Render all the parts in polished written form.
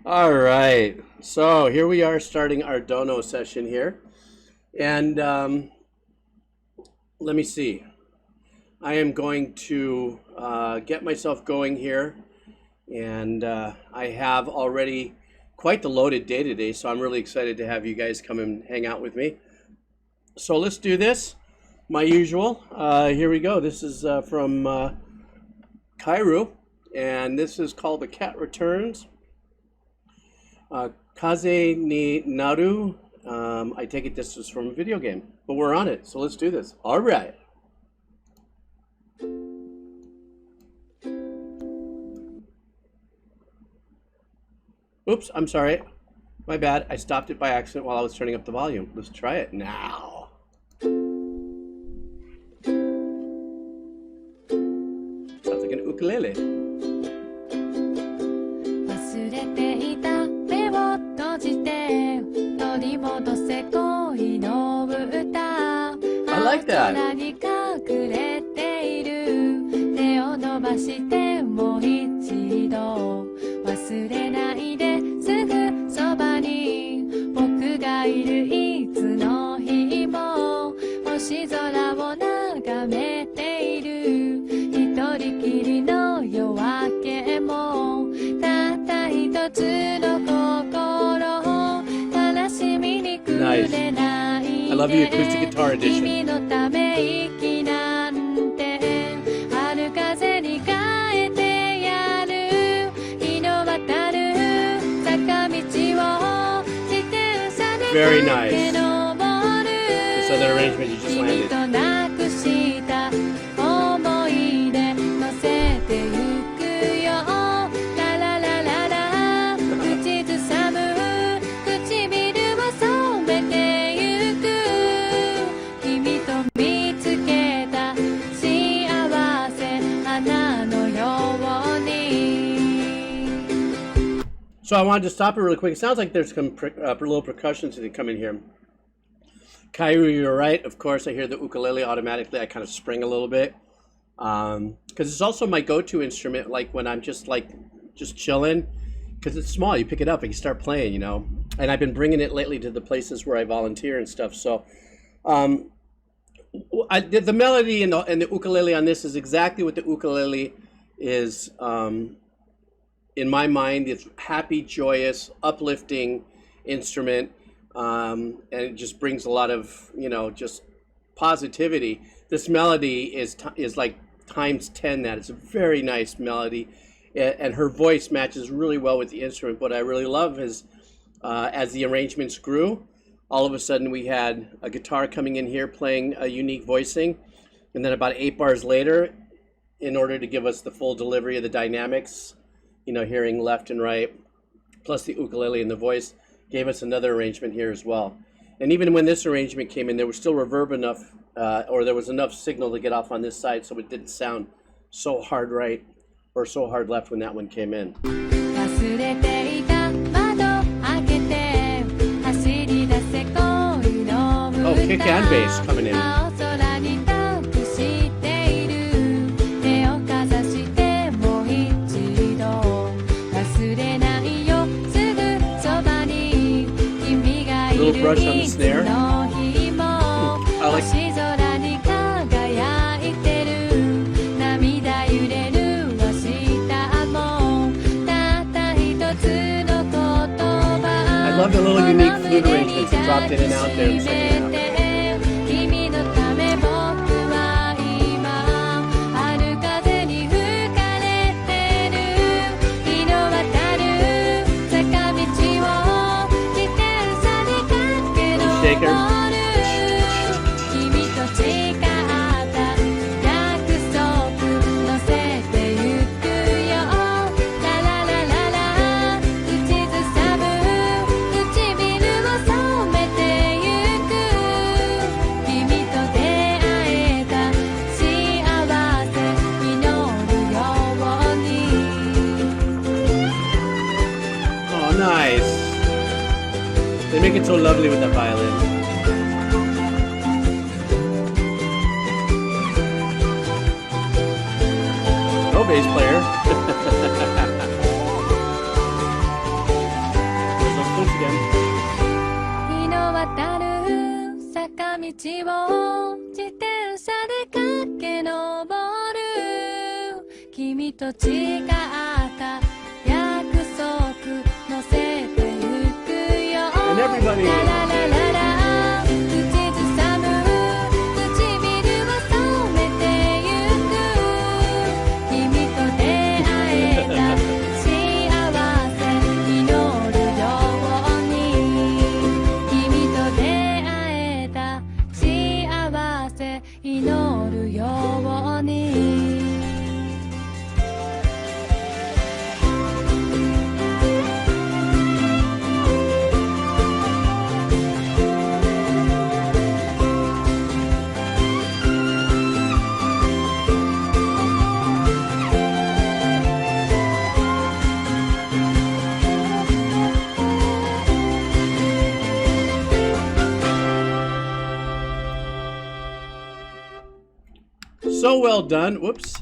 All right, so here we are starting our dono session here, and let me see. I am going to get myself going here, and I have already quite the loaded day today, so I'm really excited to have you guys come and hang out with me. So let's do this, my usual. Here we go. This is from Kaze, and this is called The Cat Returns. Kaze ni Naru. I take it this is from a video game, but we're on it, so let's do this. All right. Oops, I'm sorry. My bad. I stopped it by accident while I was turning up the volume. Let's try it now. Sounds like an ukulele. I like that. Nice. I love the acoustic guitar edition. Very nice. This other arrangement you just landed. So I wanted to stop it really quick. It sounds like there's some little percussions that come in here. Kaze, you're right. Of course, I hear the ukulele automatically. I kind of spring a little bit. Because it's also my go-to instrument, like when I'm just chilling. Because it's small. You pick it up and you start playing, you know. And I've been bringing it lately to the places where I volunteer and stuff. So the melody and the ukulele on this is exactly what the ukulele is. In my mind, it's happy, joyous, uplifting instrument, and it just brings a lot of, you know, just positivity. This melody is like times 10 that. It's a very nice melody, and her voice matches really well with the instrument. What I really love is, as the arrangements grew, all of a sudden we had a guitar coming in here playing a unique voicing, and then about 8 bars later, in order to give us the full delivery of the dynamics, you know, hearing left and right, plus the ukulele and the voice, gave us another arrangement here as well. And even when this arrangement came in, there was still reverb enough, or there was enough signal to get off on this side, so it didn't sound so hard right or so hard left when that one came in. Oh, kick and bass coming in. Little brush on the snare. I like. I love the little unique flute arrangements that dropped in and out there in the second half. Shaker. Oh, nice. They make it so lovely with that violin. No bass player. 道を自転車で駆け上る君と誓った約束乗せてゆくよ And everybody ラララララ口ずさむ唇を染めてゆく君と出会えた幸せ祈るように君と出会えた幸せ祈るようにSo well done. Whoops.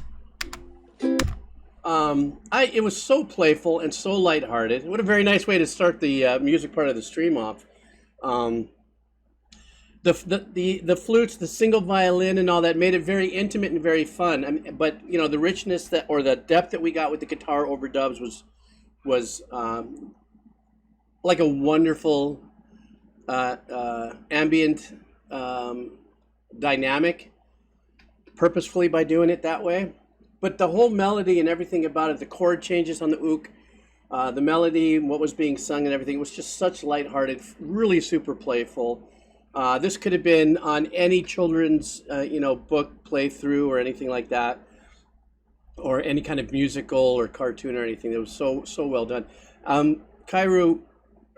It was so playful and so lighthearted. What a very nice way to start the music part of the stream off. The flutes, the single violin, and all that made it very intimate and very fun. I mean, but you know, the richness that or the depth that we got with the guitar overdubs was like a wonderful ambient dynamic, purposefully by doing it that way. But the whole melody and everything about it, the chord changes on the ook, the melody, what was being sung and everything, it was just such lighthearted, really super playful. This could have been on any children's, book playthrough or anything like that, or any kind of musical or cartoon or anything. It was so well done. Kairu,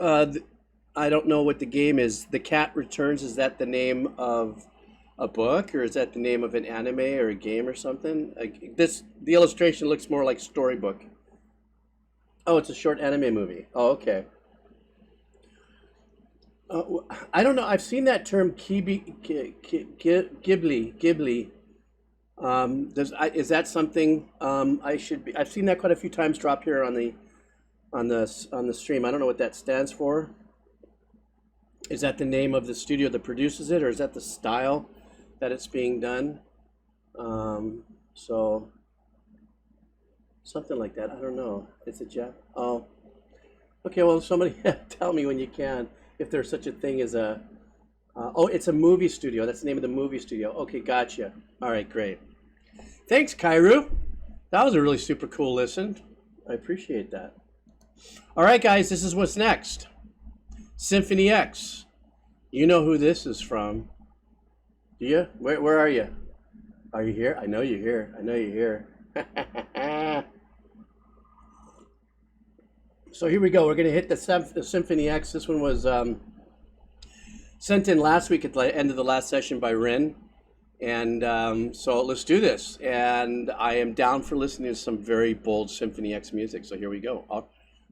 I don't know what the game is. The Cat Returns, is that the name of a book, or is that the name of an anime or a game or something? The illustration looks more like storybook. Oh, it's a short anime movie. Oh, okay. I don't know. I've seen that term Ghibli. Is that something I should be? I've seen that quite a few times drop here on the stream. I don't know what that stands for. Is that the name of the studio that produces it, or is that the style that it's being done? So something like that. I don't know. Is it Jeff? Oh, okay. Well, somebody tell me when you can if there's such a thing as a. Oh, it's a movie studio. That's the name of the movie studio. Okay, gotcha. All right, great. Thanks, Kairu. That was a really super cool listen. I appreciate that. All right, guys, this is what's next. Symphony X. You know who this is from. Do you? Where are you? Are you here? I know you're here. I know you're here. So here we go. We're going to hit the Symphony X. This one was sent in last week at the end of the last session by Rin. And so let's do this. And I am down for listening to some very bold Symphony X music. So here we go.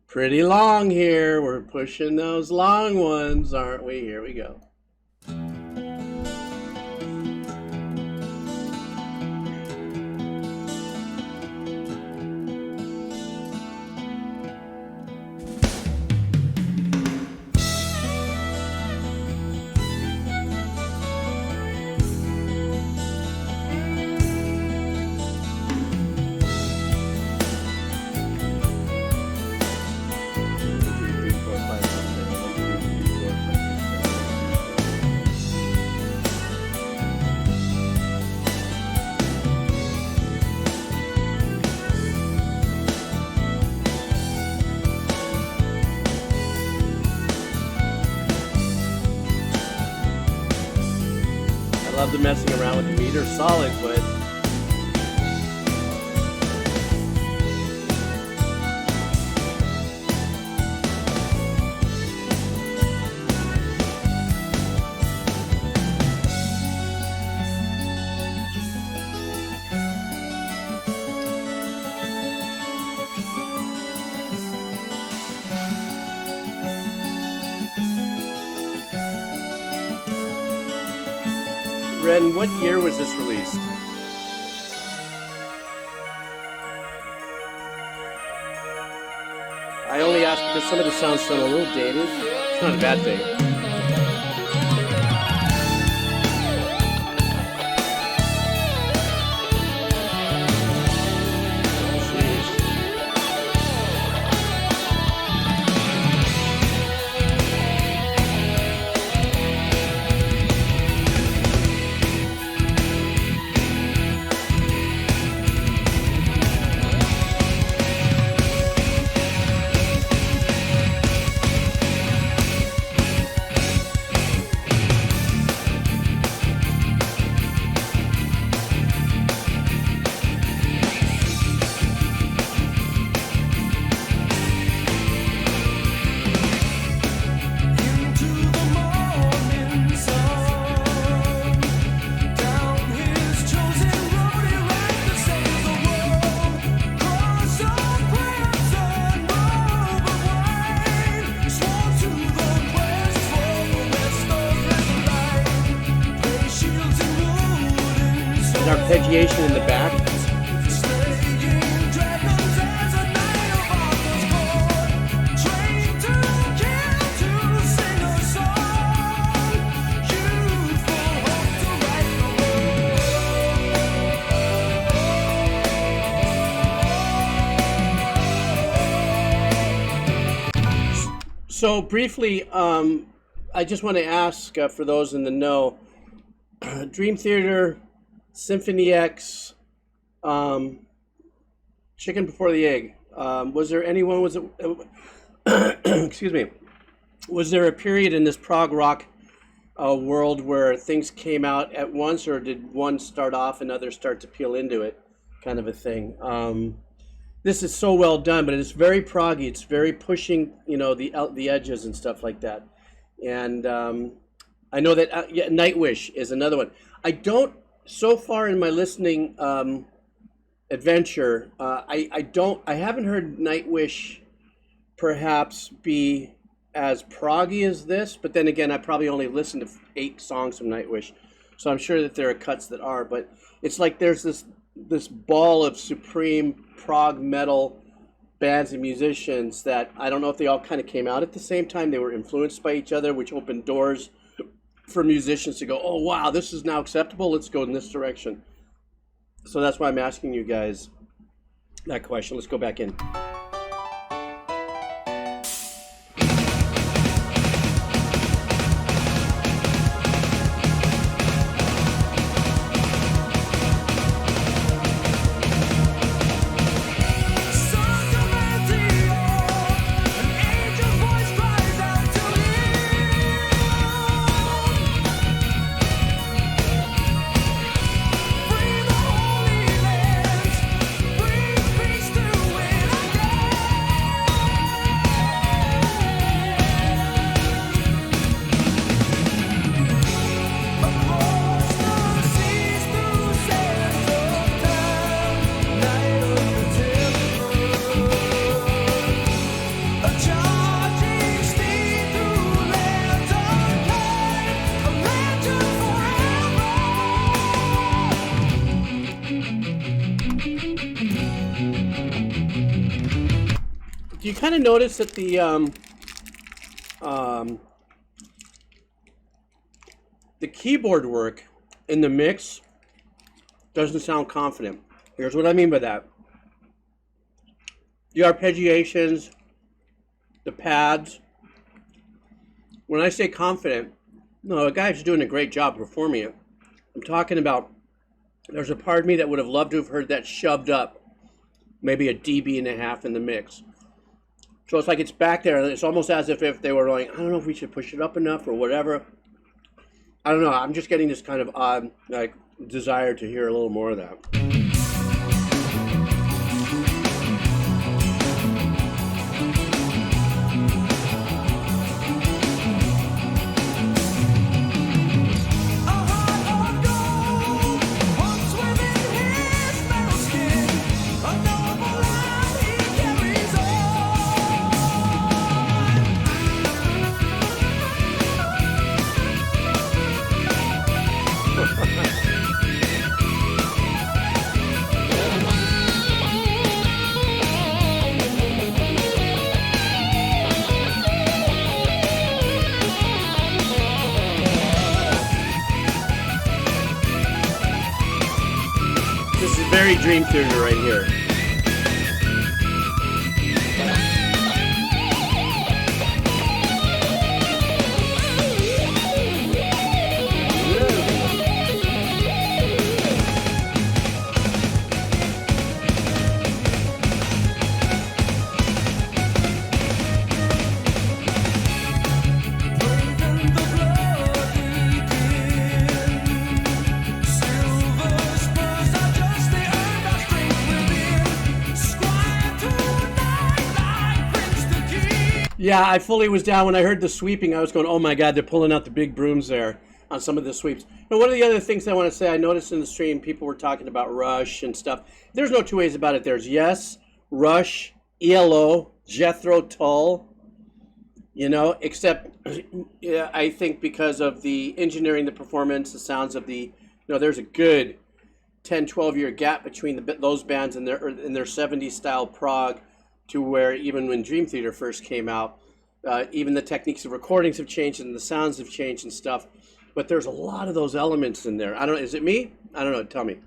Pretty long here. We're pushing those long ones, aren't we? Here we go. Love the messing around with the meter. Solid, but Ren, what year was this released? I only ask because some of the sounds sound a little dated. It's not a bad thing. arpeggiation in the back. So briefly, I just want to ask for those in the know, Dream Theater, Symphony X, Chicken Before the Egg. Was there anyone, excuse me, was there a period in this prog rock world where things came out at once, or did one start off and others start to peel into it, kind of a thing? This is so well done, but it's very proggy. It's very pushing, you know, the edges and stuff like that. And I know that Nightwish is another one. I don't, so far in my listening adventure, I haven't heard Nightwish perhaps be as proggy as this, but then again, I probably only listened to 8 songs from Nightwish, so I'm sure that there are cuts that are, but it's like there's this ball of supreme prog metal bands and musicians that I don't know if they all kind of came out at the same time. They were influenced by each other, which opened doors for musicians to go, oh wow, this is now acceptable, let's go in this direction. So that's why I'm asking you guys that question. Let's go back in. You kind of notice that the keyboard work in the mix doesn't sound confident. Here's what I mean by that. The arpeggiations, the pads. When I say confident, no, a guy's doing a great job performing it. I'm talking about, there's a part of me that would have loved to have heard that shoved up, maybe a dB.5 in the mix. So it's like it's back there, and it's almost as if they were like, I don't know if we should push it up enough or whatever. I don't know. I'm just getting this kind of odd, like, desire to hear a little more of that. Very Dream Theater right here. Yeah, I fully was down when I heard the sweeping. I was going, oh my God, they're pulling out the big brooms there on some of the sweeps. And one of the other things I want to say, I noticed in the stream, people were talking about Rush and stuff. There's no two ways about it. There's Yes, Rush, ELO, Jethro Tull, you know, except yeah, I think because of the engineering, the performance, the sounds of the, you know, there's a good 10, 12-year gap between those bands and their 70s style prog, to where even when Dream Theater first came out, even the techniques of recordings have changed and the sounds have changed and stuff. But there's a lot of those elements in there. I don't know. Is it me? I don't know. Tell me.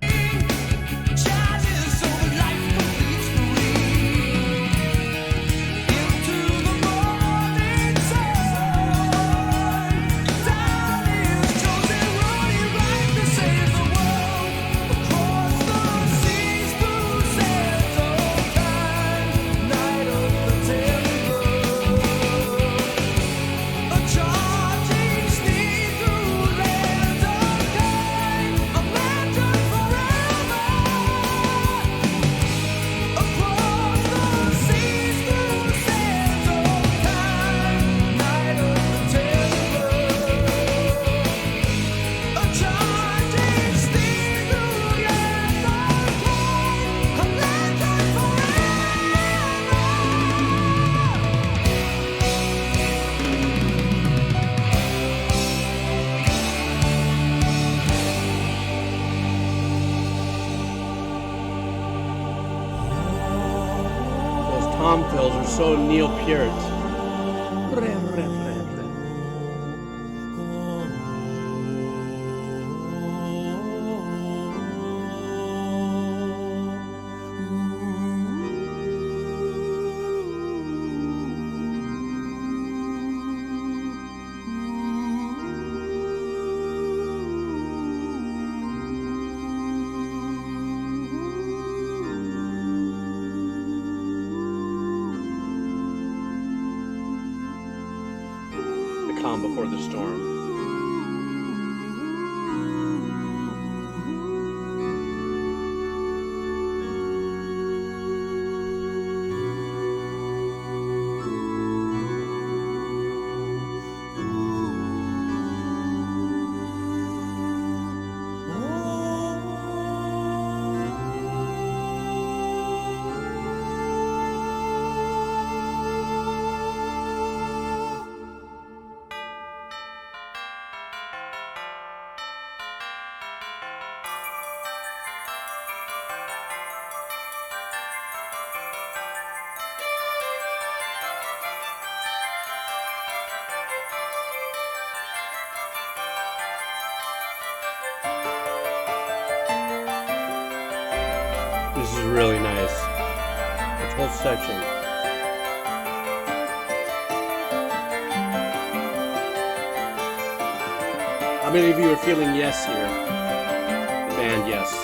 Tom fills are so Neil Peart. Before the storm. This is really nice. This whole section. How many of you are feeling yes here? Band yes.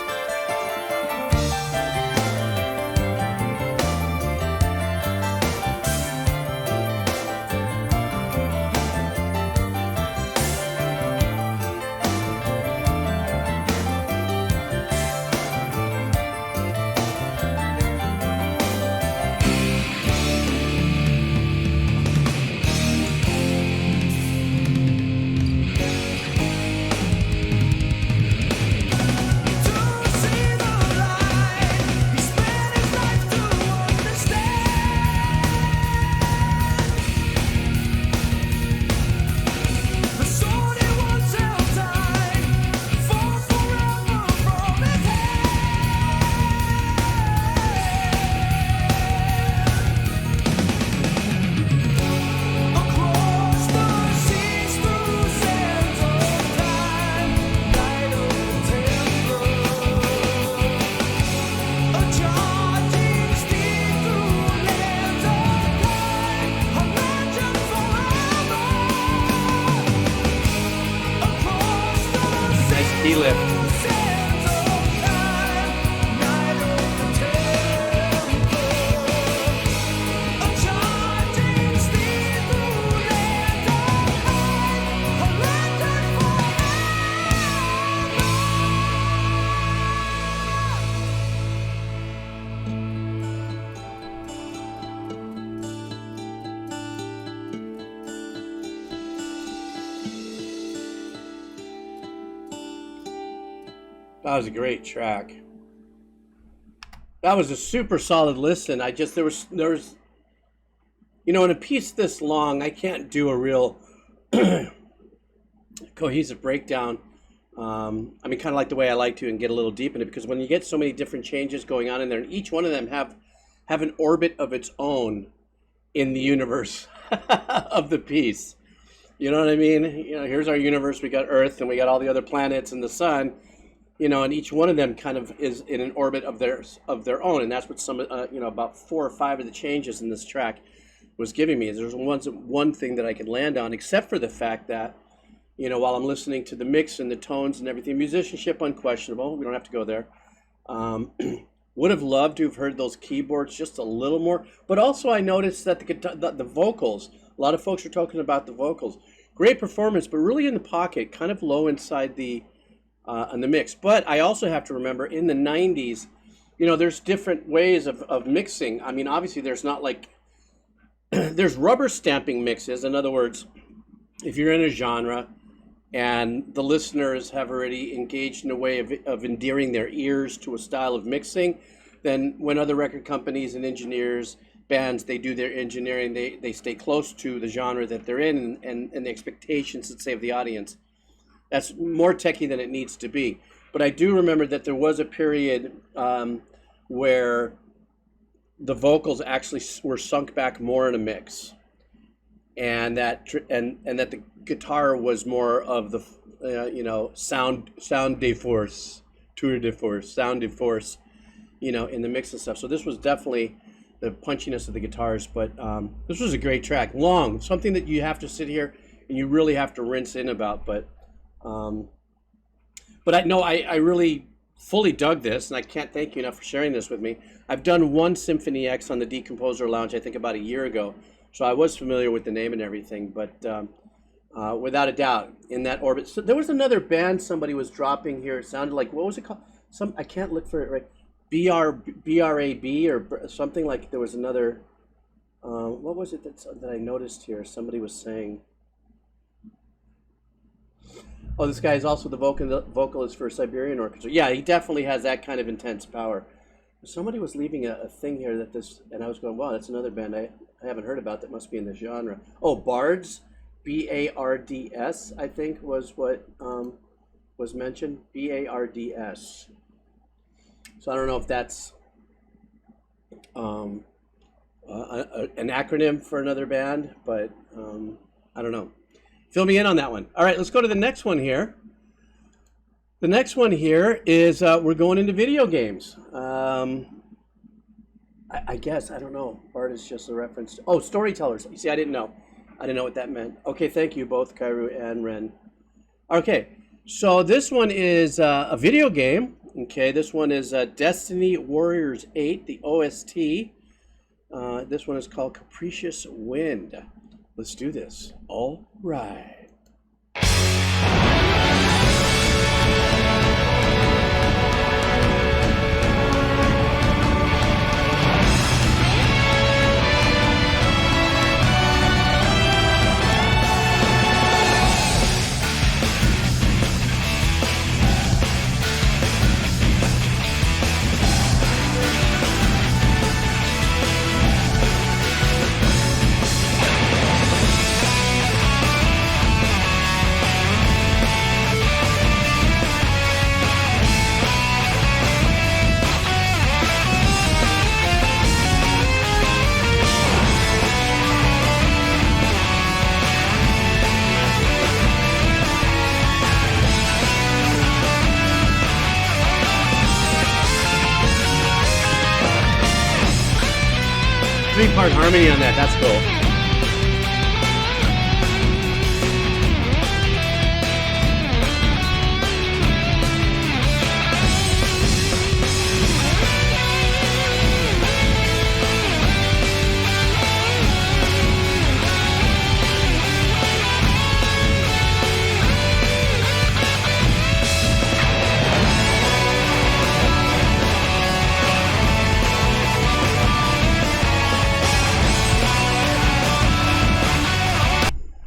That was a great track. That was a super solid listen. There was, you know, in a piece this long, I can't do a real cohesive breakdown. I mean, kind of like the way I like to and get a little deep in it, because when you get so many different changes going on in there, and each one of them have an orbit of its own in the universe of the piece. You know what I mean? You know, here's our universe. We got Earth, and we got all the other planets and the sun. You know, and each one of them kind of is in an orbit of their own, and that's what some you know, about 4 or 5 of the changes in this track was giving me. There's one thing that I could land on, except for the fact that, you know, while I'm listening to the mix and the tones and everything, musicianship unquestionable. We don't have to go there. Would have loved to have heard those keyboards just a little more, but also I noticed that the vocals. A lot of folks are talking about the vocals. Great performance, but really in the pocket, kind of low inside the on the mix. But I also have to remember in the 90s, you know, there's different ways of mixing. I mean, obviously there's not like there's rubber stamping mixes. In other words, if you're in a genre and the listeners have already engaged in a way of endearing their ears to a style of mixing, then when other record companies and engineers, bands, they do their engineering, they stay close to the genre that they're in and the expectations, let's say, of the audience. That's more techie than it needs to be. But I do remember that there was a period where the vocals actually were sunk back more in a mix, and that the guitar was more of the you know, sound de force, tour de force, sound de force, you know, in the mix and stuff. So this was definitely the punchiness of the guitars, but this was a great track, long, something that you have to sit here and you really have to rinse in about. But I really fully dug this, and I can't thank you enough for sharing this with me. I've done one Symphony X on the Decomposer Lounge, I think about a year ago, so I was familiar with the name and everything, but without a doubt, in that orbit. So there was another band somebody was dropping here. It sounded like, what was it called? I can't look for it right. BRAB or something, like there was another, what was it that I noticed here? Somebody was saying, oh, this guy is also the vocalist for Siberian Orchestra. Yeah, he definitely has that kind of intense power. Somebody was leaving a thing here that this, and I was going, wow, that's another band I haven't heard about that must be in this genre. Oh, Bards, BARDS, I think was what was mentioned, BARDS. So I don't know if that's an acronym for another band, but I don't know. Fill me in on that one. All right, let's go to the next one here. The next one here is we're going into video games. I guess, I don't know. Bard is just a reference to, oh, storytellers. You see, I didn't know. I didn't know what that meant. Okay, thank you both, Kairu and Ren. Okay, so this one is a video game. Okay, this one is Destiny Warriors 8, the OST. This one is called Capricious Wind. Let's do this. All right. Three-part harmony on that, that's cool.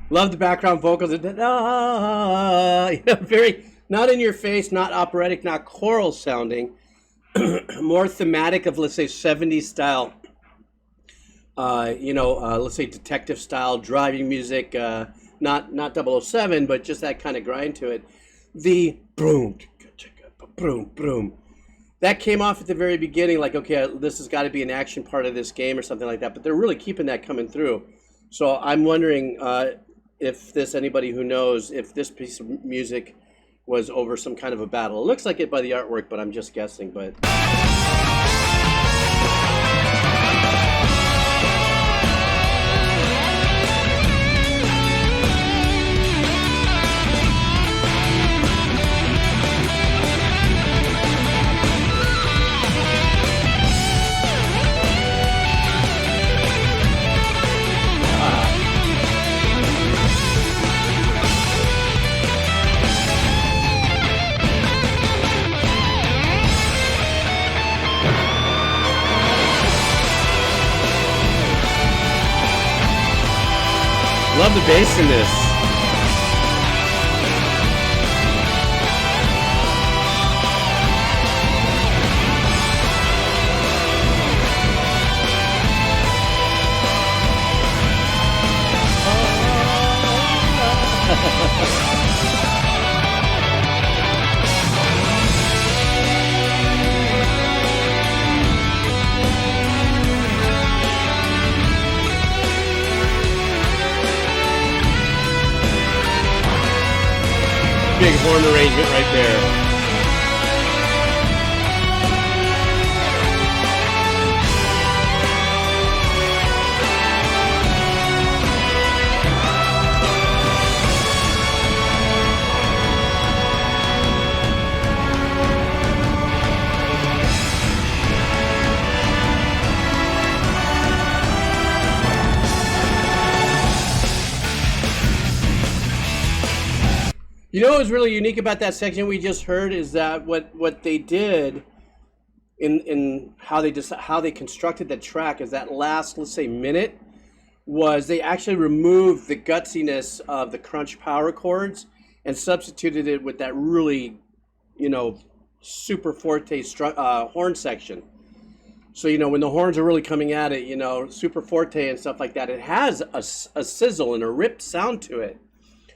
Love the background vocals. Very not in your face, not operatic, not choral sounding, more thematic of, let's say, 70s style. Let's say detective style driving music, not 007, but just that kind of grind to it. the boom, boom, boom. That came off at the very beginning, like, okay, this has got to be an action part of this game or something like that. But they're really keeping that coming through. So I'm wondering if anybody who knows, if this piece of music was over some kind of a battle. It looks like it by the artwork, but I'm just guessing. But love the bass in this. Big horn arrangement right there. You know what was really unique about that section we just heard is that what they did in how they constructed the track is that last, let's say, minute was they actually removed the gutsiness of the crunch power chords and substituted it with that really, super forte horn section. So, when the horns are really coming at it, super forte and stuff like that, it has a sizzle and a ripped sound to it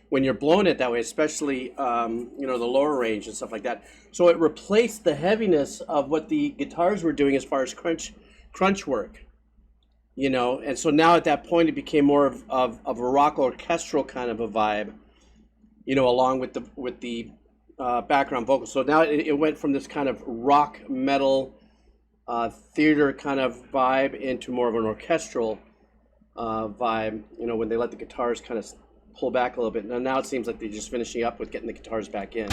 when you're blowing it that way, especially, the lower range and stuff like that. So it replaced the heaviness of what the guitars were doing as far as crunch work, And so now at that point, it became more of a rock orchestral kind of a vibe, along with the background vocals. So now it went from this kind of rock metal theater kind of vibe into more of an orchestral vibe, when they let the guitars kind of pull back a little bit. Now it seems like they're just finishing up with getting the guitars back in.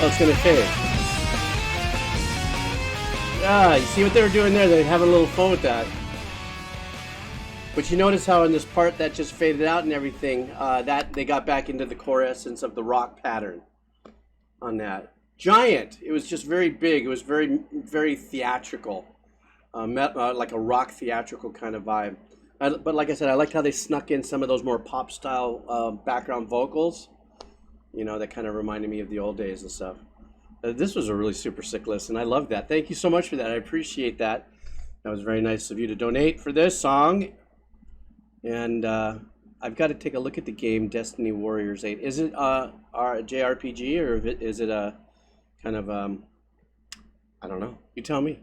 Oh, it's gonna fade. You see what they were doing there? They're having a little fun with that. But you notice how in this part that just faded out and everything, that they got back into the core essence of the rock pattern on that. Giant. It was just very big. It was very, very theatrical, like a rock theatrical kind of vibe. But like I said, I liked how they snuck in some of those more pop style background vocals. That kind of reminded me of the old days and stuff. This was a really super sick list, and I love that. Thank you so much for that. I appreciate that. That was very nice of you to donate for this song. And I've got to take a look at the game Destiny Warriors 8. Is it a JRPG or is it a kind of, I don't know. You tell me.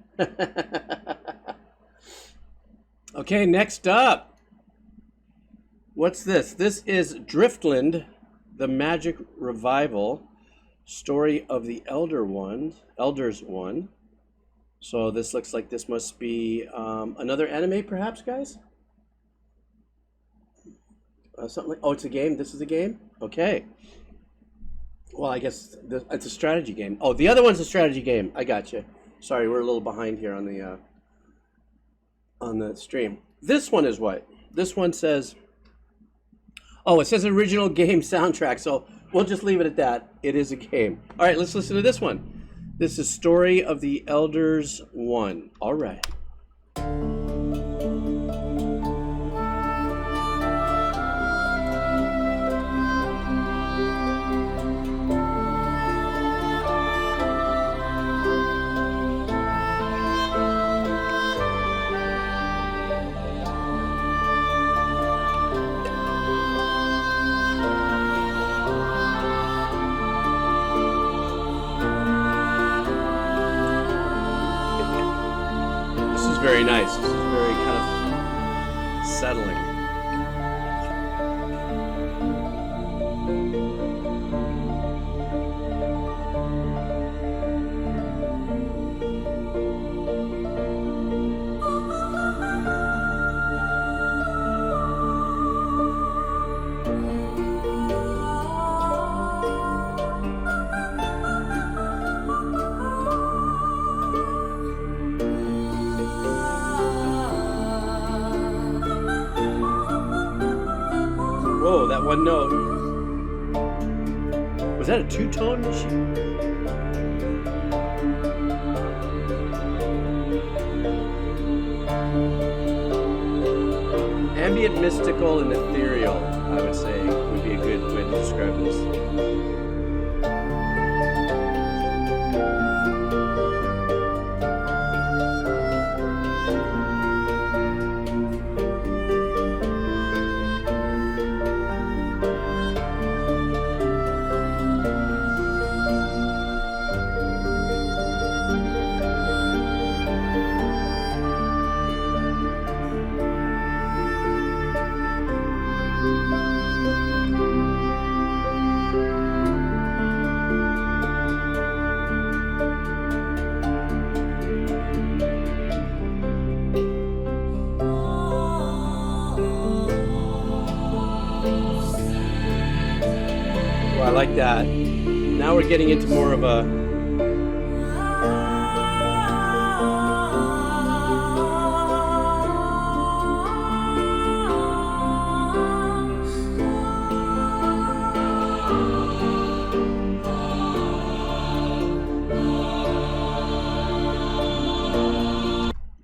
Okay, next up. What's this? This is Driftland, the Magic Revival, Story of the Elders One. So this looks like this must be another anime, perhaps, guys? Something like, oh, it's a game. This is a game? Okay. Well, I guess it's a strategy game. Oh, the other one's a strategy game. I got you. Sorry, we're a little behind here on the stream. This one is what? This one says, oh, it says original game soundtrack. So we'll just leave it at that. It is a game. All right, let's listen to this one. This is Story of the Elders 1. All right. is very nice. This is very kind of settling. Whoa, that one note. Was that a two-tone machine? Ambient, mystical, and ethereal, I would say, would be a good way to describe this. I like that. Now we're getting into more of a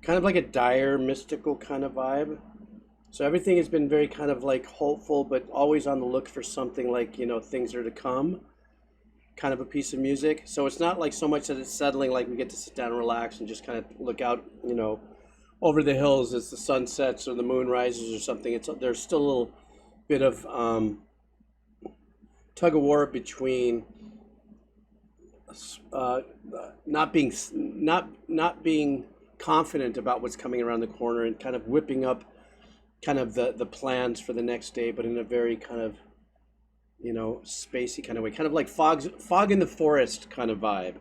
kind of like a dire, mystical kind of vibe. So everything has been very kind of like hopeful, but always on the look for something like, you know, things are to come, kind of a piece of music. So it's not like so much that it's settling, like we get to sit down and relax and just kind of look out, you know, over the hills as the sun sets or the moon rises or something. There's still a little bit of tug of war between not being confident about what's coming around the corner and kind of whipping up kind of the plans for the next day, but in a very kind of, you know, spacey kind of way, kind of like fog in the forest kind of vibe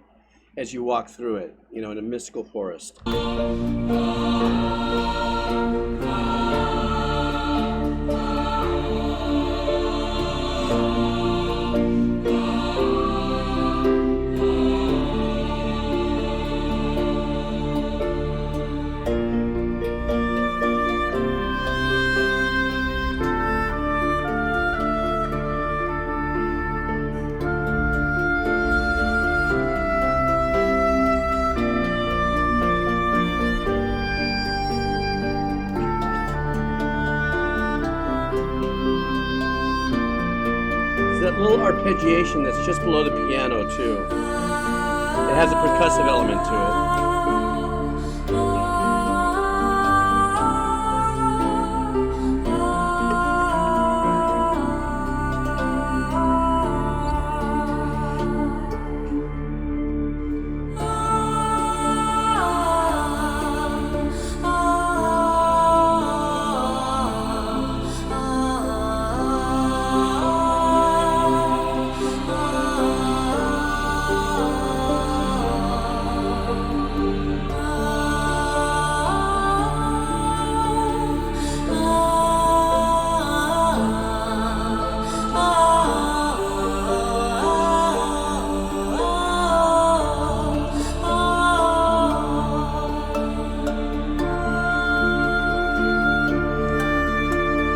as you walk through it, you know, in a mystical forest. That little arpeggiation that's just below the piano too. It has a percussive element to it.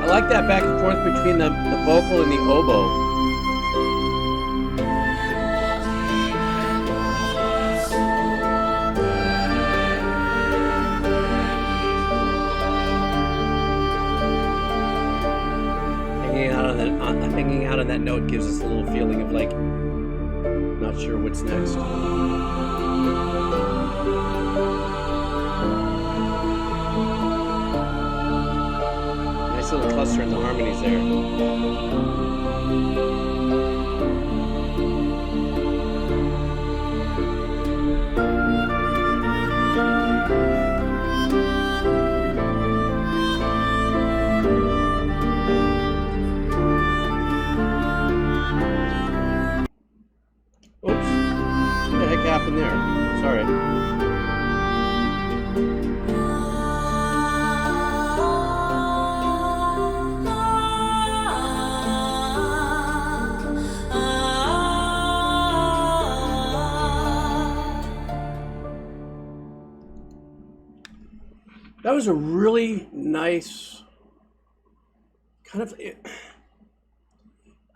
I like that back and forth between the vocal and the oboe. Hanging out on that note gives us a little feeling of like, not sure what's next. Nice little cluster in the harmonies there. That was a really nice kind of.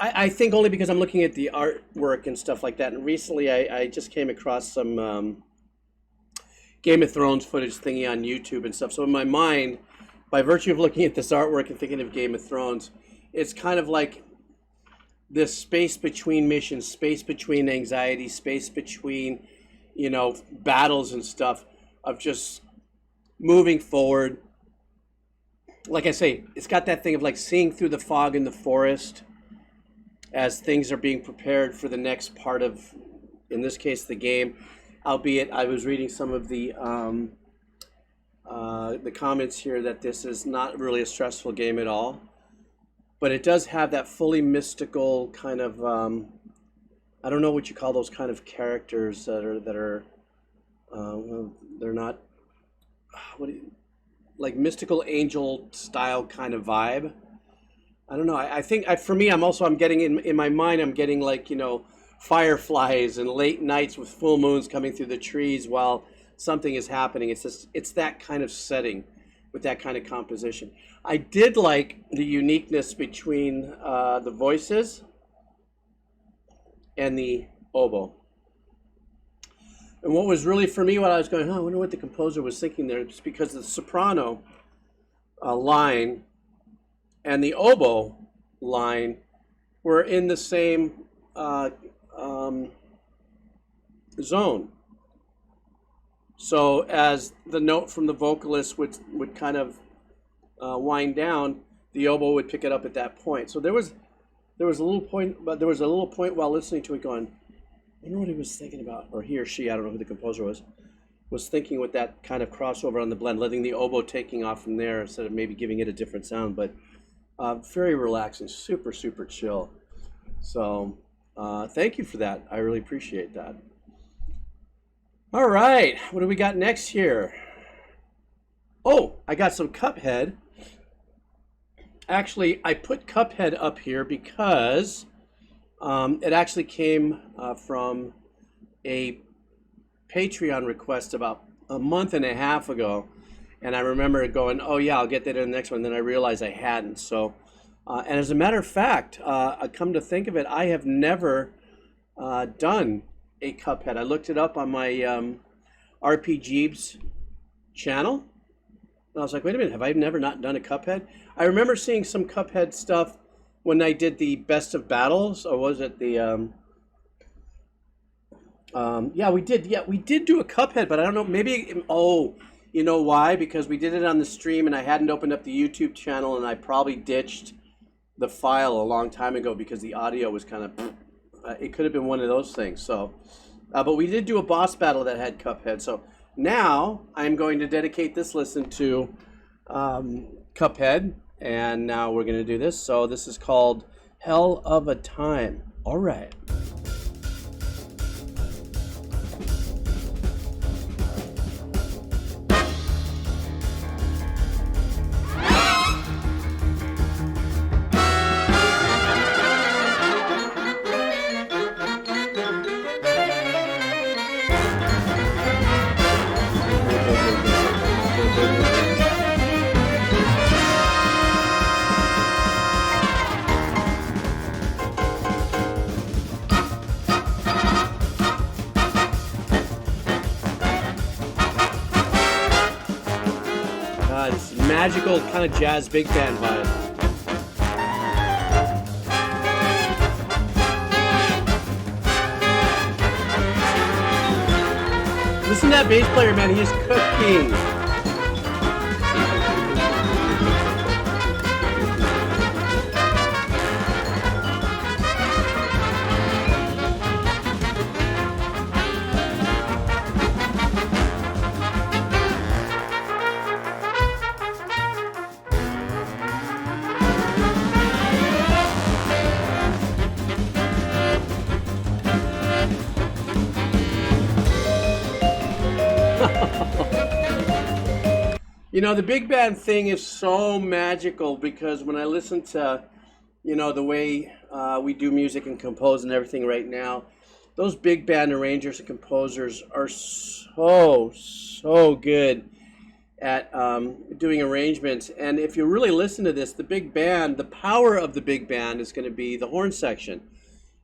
I think only because I'm looking at the artwork and stuff like that. And recently, I just came across some Game of Thrones footage thingy on YouTube and stuff. So in my mind, by virtue of looking at this artwork and thinking of Game of Thrones, it's kind of like this space between missions, space between anxiety, space between, you know, battles and stuff, of just moving forward. Like I say, it's got that thing of like seeing through the fog in the forest as things are being prepared for the next part of, in this case, the game. Albeit, I was reading some of the comments here that this is not really a stressful game at all, but it does have that fully mystical kind of I don't know what you call those kind of characters that are well, they're not like mystical angel style kind of vibe. I don't know. I think for me, I'm getting in my mind, I'm getting like, you know, fireflies and late nights with full moons coming through the trees while something is happening. It's that kind of setting with that kind of composition. I did like the uniqueness between the voices and the oboe. And what was really for me, what I was going, I wonder what the composer was thinking there, it's because the soprano line and the oboe line were in the same zone. So as the note from the vocalist would kind of wind down, the oboe would pick it up at that point. So there was a little point while listening to it going, I wonder what he was thinking about, or he or she, I don't know who the composer was thinking with that kind of crossover on the blend, letting the oboe taking off from there instead of maybe giving it a different sound. But very relaxing, super, super chill. So thank you for that. I really appreciate that. All right, what do we got next here? Oh, I got some Cuphead. Actually, I put Cuphead up here because it actually came from a Patreon request about a month and a half ago. And I remember going, oh yeah, I'll get that in the next one. And then I realized I hadn't. So, and as a matter of fact, I come to think of it, I have never done a Cuphead. I looked it up on my RPGs channel. And I was like, wait a minute, have I never not done a Cuphead? I remember seeing some Cuphead stuff when I did the Best of Battles, or was it the, yeah, we did do a Cuphead, but I don't know, maybe, oh, you know why? Because we did it on the stream and I hadn't opened up the YouTube channel, and I probably ditched the file a long time ago because the audio was kind of, it could have been one of those things. So, but we did do a boss battle that had Cuphead. So now I'm going to dedicate this listen to Cuphead, and now we're going to do this. So this is called Hell of a Time. All right. This magical kind of jazz big band vibe. Listen to that bass player, man. He is cooking. You know, the big band thing is so magical because when I listen to, you know, the way we do music and compose and everything right now, those big band arrangers and composers are so good. at doing arrangements. And if you really listen to this, the big band, the power of the big band is going to be the horn section.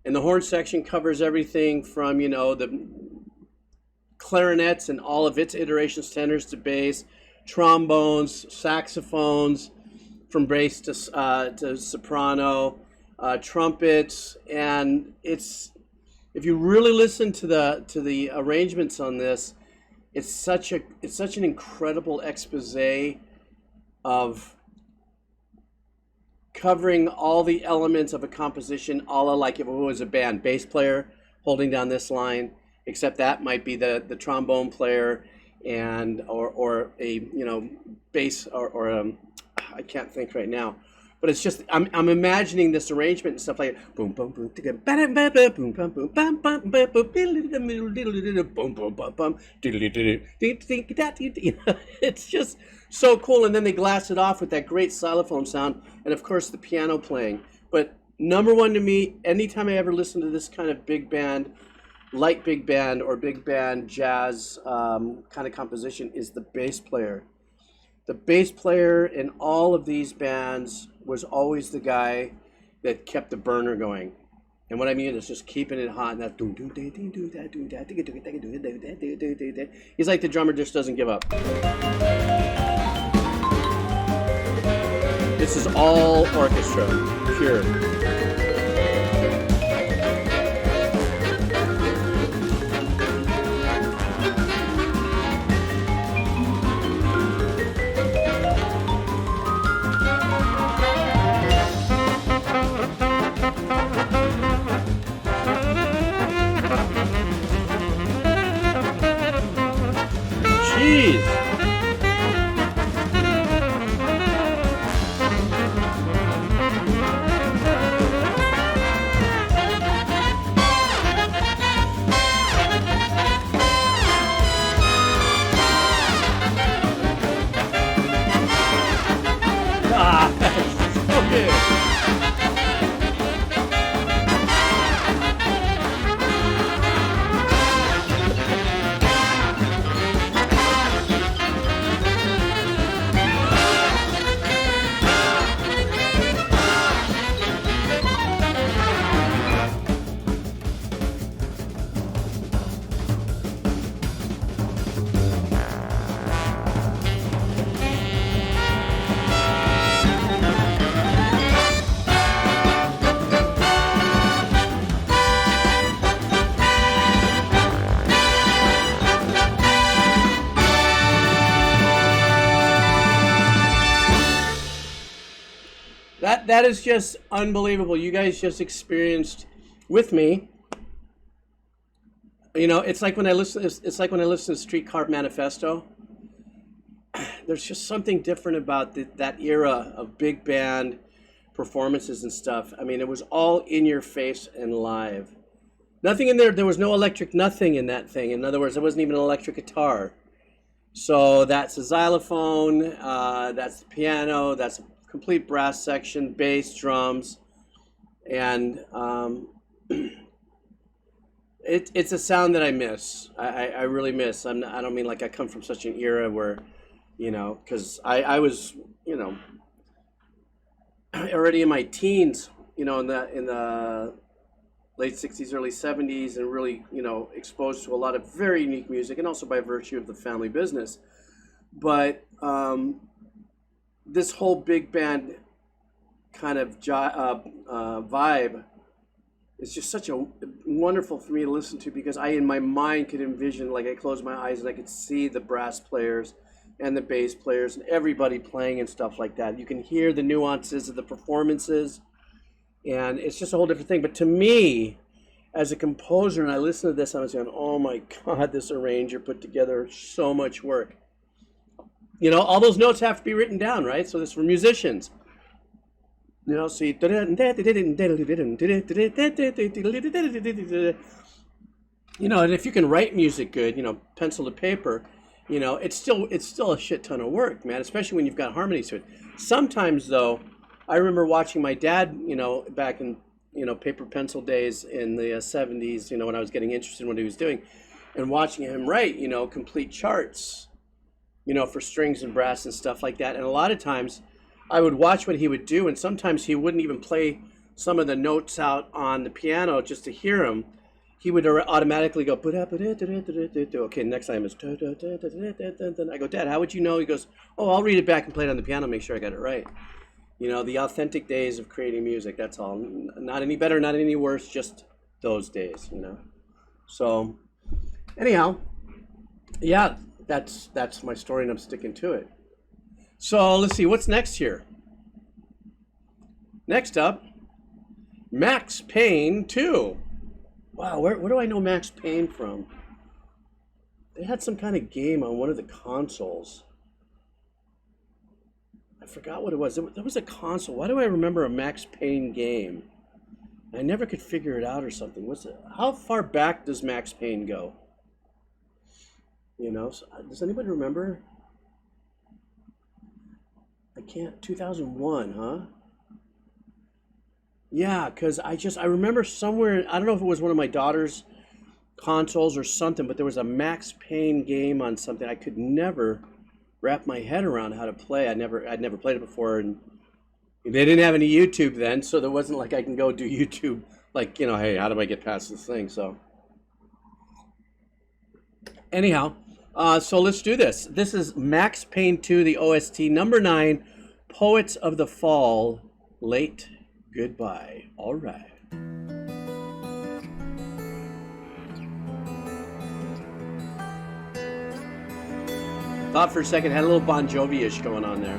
And the horn section covers everything from, you know, the clarinets and all of its iterations, tenors to bass, trombones, saxophones, from bass to soprano, trumpets, and it's, if you really listen to the arrangements on this, it's such an incredible expose of covering all the elements of a composition, a la like if it was a band, bass player holding down this line, except that might be the trombone player and or a, you know, bass or I can't think right now, but it's just I'm imagining this arrangement and stuff like boom boom boom boom boom boom boom boom boom. It's just so cool, and then they glass it off with that great xylophone sound, and of course the piano playing. But number one to me, anytime I ever listen to this kind of big band, light big band or big band jazz kind of composition, is the bass player. The bass player in all of these bands was always the guy that kept the burner going. And what I mean is just keeping it hot. And that he's like the drummer, just doesn't give up. This is all orchestra, pure. That is just unbelievable. You guys just experienced with me. You know, it's like when I listen. It's like when I listen to Streetcar Manifesto. There's just something different about that era of big band performances and stuff. I mean, it was all in your face and live. Nothing in there. There was no electric nothing in that thing. In other words, there wasn't even an electric guitar. So that's a xylophone. That's the piano. That's a complete brass section, bass, drums, and it's a sound that I miss. I really miss. I don't mean like I come from such an era where, you know, because I was, you know, already in my teens, you know, in the late 60s, early 70s, and really, you know, exposed to a lot of very unique music, and also by virtue of the family business. But this whole big band kind of vibe is just such a wonderful for me to listen to, because I, in my mind, could envision, like I closed my eyes and I could see the brass players and the bass players and everybody playing and stuff like that. You can hear the nuances of the performances, and it's just a whole different thing. But to me, as a composer, and I listen to this, I was going, oh my God, this arranger put together so much work. You know, all those notes have to be written down, right? So this for musicians. You know, see, you know, and if you can write music good, you know, pencil to paper, you know, it's still a shit ton of work, man, especially when you've got harmonies to it. Sometimes, though, I remember watching my dad, you know, back in, you know, paper pencil days in the 70s, you know, when I was getting interested in what he was doing, and watching him write, you know, complete charts, you know, for strings and brass and stuff like that. And a lot of times I would watch what he would do, and sometimes he wouldn't even play some of the notes out on the piano just to hear him. He would automatically go, okay, next time is, I go, Dad, how would you know? He goes, oh, I'll read it back and play it on the piano, make sure I got it right. You know, the authentic days of creating music, that's all. Not any better, not any worse, just those days, you know. So, anyhow, yeah, that's my story, and I'm sticking to it. So let's see, what's next here? Next up, Max Payne 2. Wow, where do I know Max Payne from? They had some kind of game on one of the consoles. I forgot what it was. There was a console. Why do I remember a Max Payne game? I never could figure it out or something. What's it? How far back does Max Payne go? You know, so, does anybody remember? I can't. 2001, huh? Yeah, because I remember somewhere, I don't know if it was one of my daughter's consoles or something, but there was a Max Payne game on something. I could never wrap my head around how to play. I'd never played it before, and they didn't have any YouTube then, so there wasn't like I can go do YouTube, like, you know, hey, how do I get past this thing? So anyhow, so let's do this. This is Max Payne 2, the OST, number 9, Poets of the Fall, Late Goodbye. All right. Thought for a second, had a little Bon Jovi-ish going on there.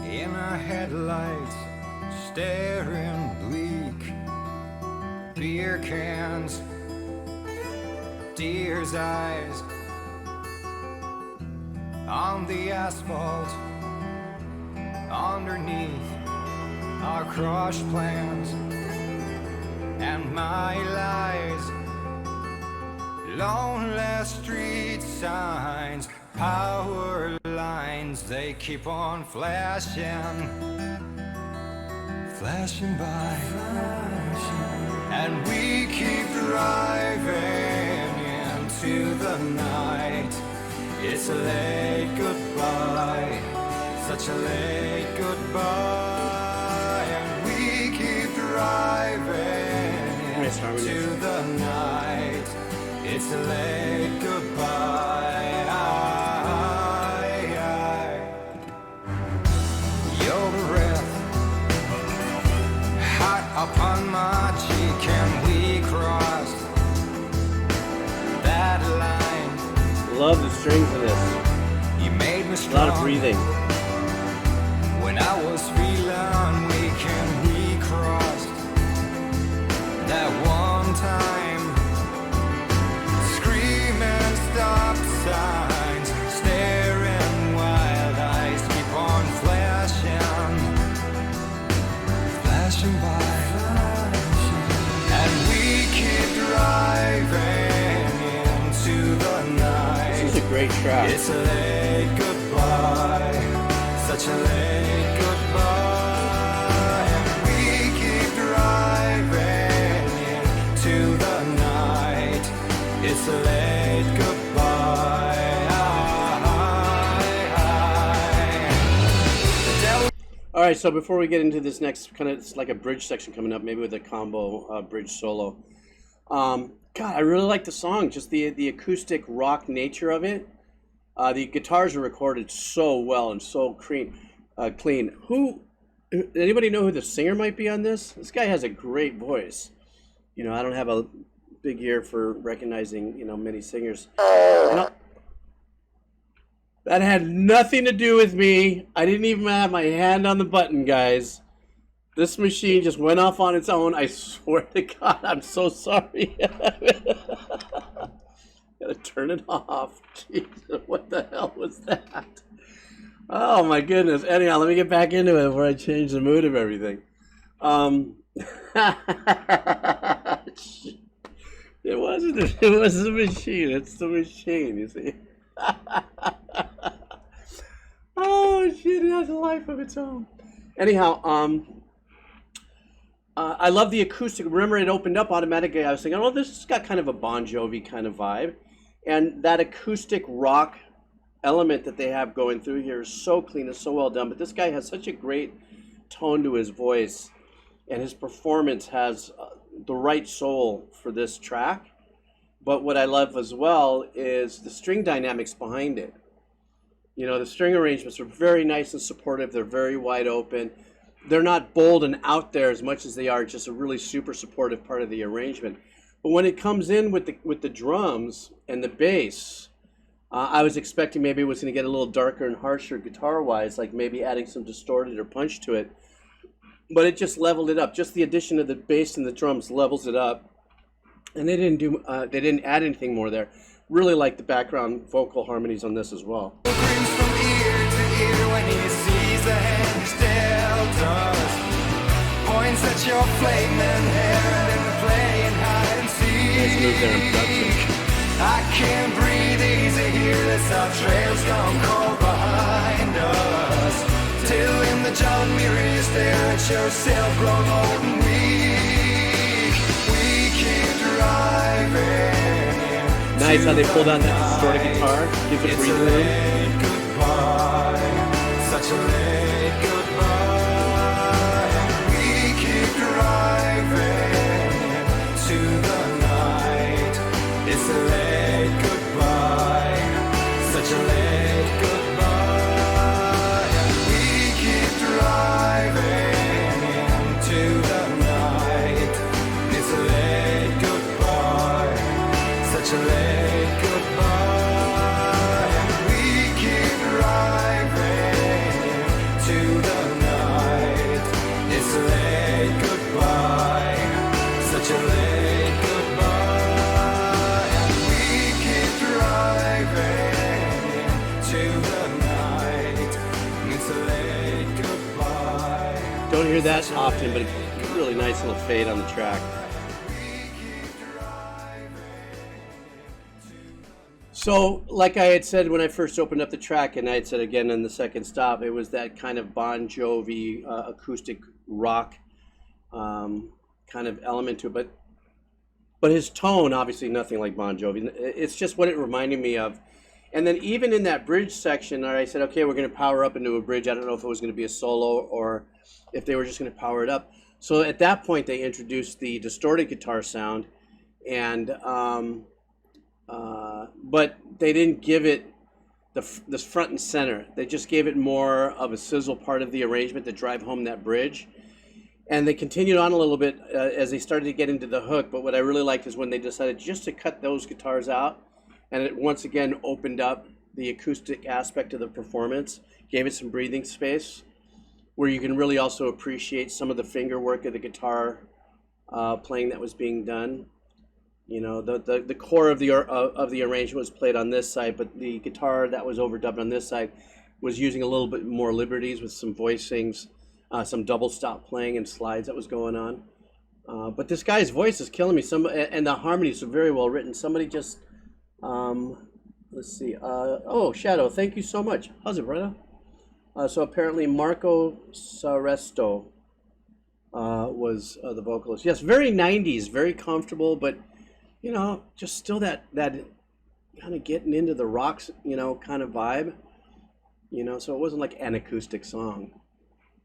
In our headlights, staring bleak, beer cans, deer's eyes, on the asphalt, underneath our crushed plans and my lies. Lonely street signs, power lines, they keep on flashing by, and we keep driving into the night. It's a late goodbye, such a late goodbye, and we keep driving into the night. It's a late goodbye. Your breath hot upon my cheek, and we crossed that line. Love the strings of this. You made me A lot of breathing. when I was feeling weak, and we crossed that one time. Screaming stop signs, staring wild eyes keep on flashing by, and we keep driving into the night. This is a great track. It's a late goodbye, such a late goodbye, and we keep driving into the night. It's a late goodbye. All right, so before we get into this next kind of, it's like a bridge section coming up, maybe with a combo bridge solo. God, I really like the song, just the acoustic rock nature of it. The guitars are recorded so well and so clean. Anybody know who the singer might be on this? This guy has a great voice. You know, I don't have a big ear for recognizing, you know, many singers. That had nothing to do with me. I didn't even have my hand on the button, guys. This machine just went off on its own. I swear to God, I'm so sorry. Gotta turn it off. Jesus, what the hell was that? Oh my goodness. Anyhow, let me get back into it before I change the mood of everything. It wasn't the machine. It's the machine, you see. Oh shit, it has a life of its own. Anyhow, I love the acoustic. Remember, it opened up automatically. I was thinking, oh, this has got kind of a Bon Jovi kind of vibe. And that acoustic rock element that they have going through here is so clean and so well done. But this guy has such a great tone to his voice, and his performance has the right soul for this track. But what I love as well is the string dynamics behind it. You know, the string arrangements are very nice and supportive. They're very wide open. They're not bold and out there as much as they are just a really super supportive part of the arrangement. But when it comes in with the drums and the bass, I was expecting maybe it was going to get a little darker and harsher guitar-wise, like maybe adding some distorted or punch to it. But it just leveled it up. Just the addition of the bass and the drums levels it up. And they didn't add anything more there. Really like the background vocal harmonies on this as well. Grins from ear to ear when he sees the hand dealt us. Points at your flaming hair and then playing hide and Nice move there in seek. production. I can't breathe easy here, this our trail's gone cold behind us. Till in the John mirror you stare at yourself grown old and weak. We keep driving. Nice how they pulled out that distorted guitar. Gives it It's a breathing room. late goodbye, such a late goodbye. We keep driving to the night. It's a late goodbye, such a late goodbye. We keep driving to the night. It's a late goodbye, such a late Don't hear that often, but a really nice little fade on the track. So, like I had said when I first opened up the track, and I had said again in the second stop, it was that kind of Bon Jovi acoustic rock kind of element to it. But his tone, obviously nothing like Bon Jovi. It's just what it reminded me of. And then even in that bridge section, I said, okay, we're going to power up into a bridge. I don't know if it was going to be a solo or if they were just going to power it up. So at that point, they introduced the distorted guitar sound, and but they didn't give it this front and center. They just gave it more of a sizzle part of the arrangement to drive home that bridge. And they continued on a little bit as they started to get into the hook. But what I really liked is when they decided just to cut those guitars out, and it once again opened up the acoustic aspect of the performance, gave it some breathing space, where you can really also appreciate some of the finger work of the guitar playing that was being done. You know, the core of the arrangement was played on this side, but the guitar that was overdubbed on this side was using a little bit more liberties with some voicings, some double stop playing and slides that was going on. But this guy's voice is killing me. And the harmonies are very well written. Somebody just, let's see. Oh, Shadow, thank you so much. How's it, brother? So apparently Marco Saresto was the vocalist. Yes, very 90s, very comfortable, but you know, just still that kind of getting into the rocks, you know, kind of vibe. You know, so it wasn't like an acoustic song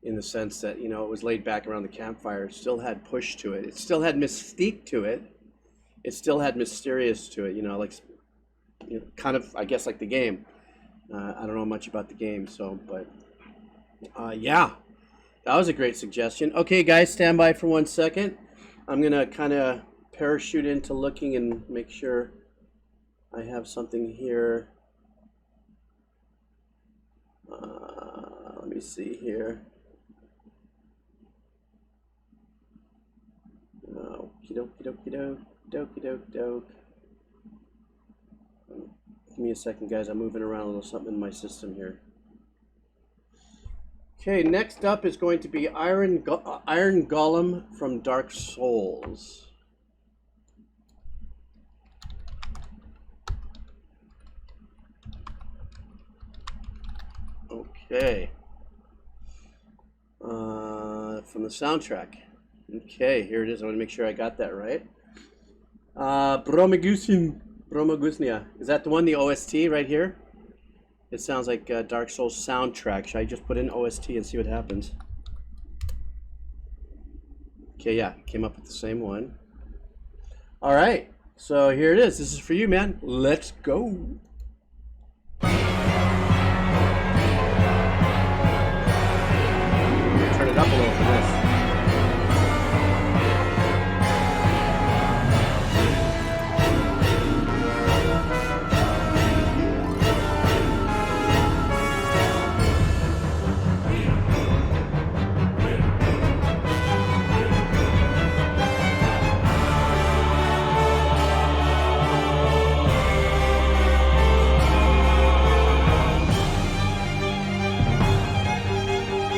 in the sense that, you know, it was laid back around the campfire. It still had push to it. It still had mystique to it. It still had mysterious to it, you know, like, you know, kind of, I guess, like the game. I don't know much about the game, so, but yeah, that was a great suggestion. Okay, guys, stand by for 1 second. I'm going to kind of parachute into looking and make sure I have something here. Let me see here. Okey-doke. Give me a second, guys. I'm moving around a little something in my system here. Okay, next up is going to be Iron Golem from Dark Souls. Okay. From the soundtrack. Okay, here it is. I want to make sure I got that right. Bromagusnia. Is that the one, the OST right here? It sounds like Dark Souls soundtrack. Should I just put in OST and see what happens? Okay, yeah, came up with the same one. All right, so here it is. This is for you, man. Let's go. Turn it up a little for this.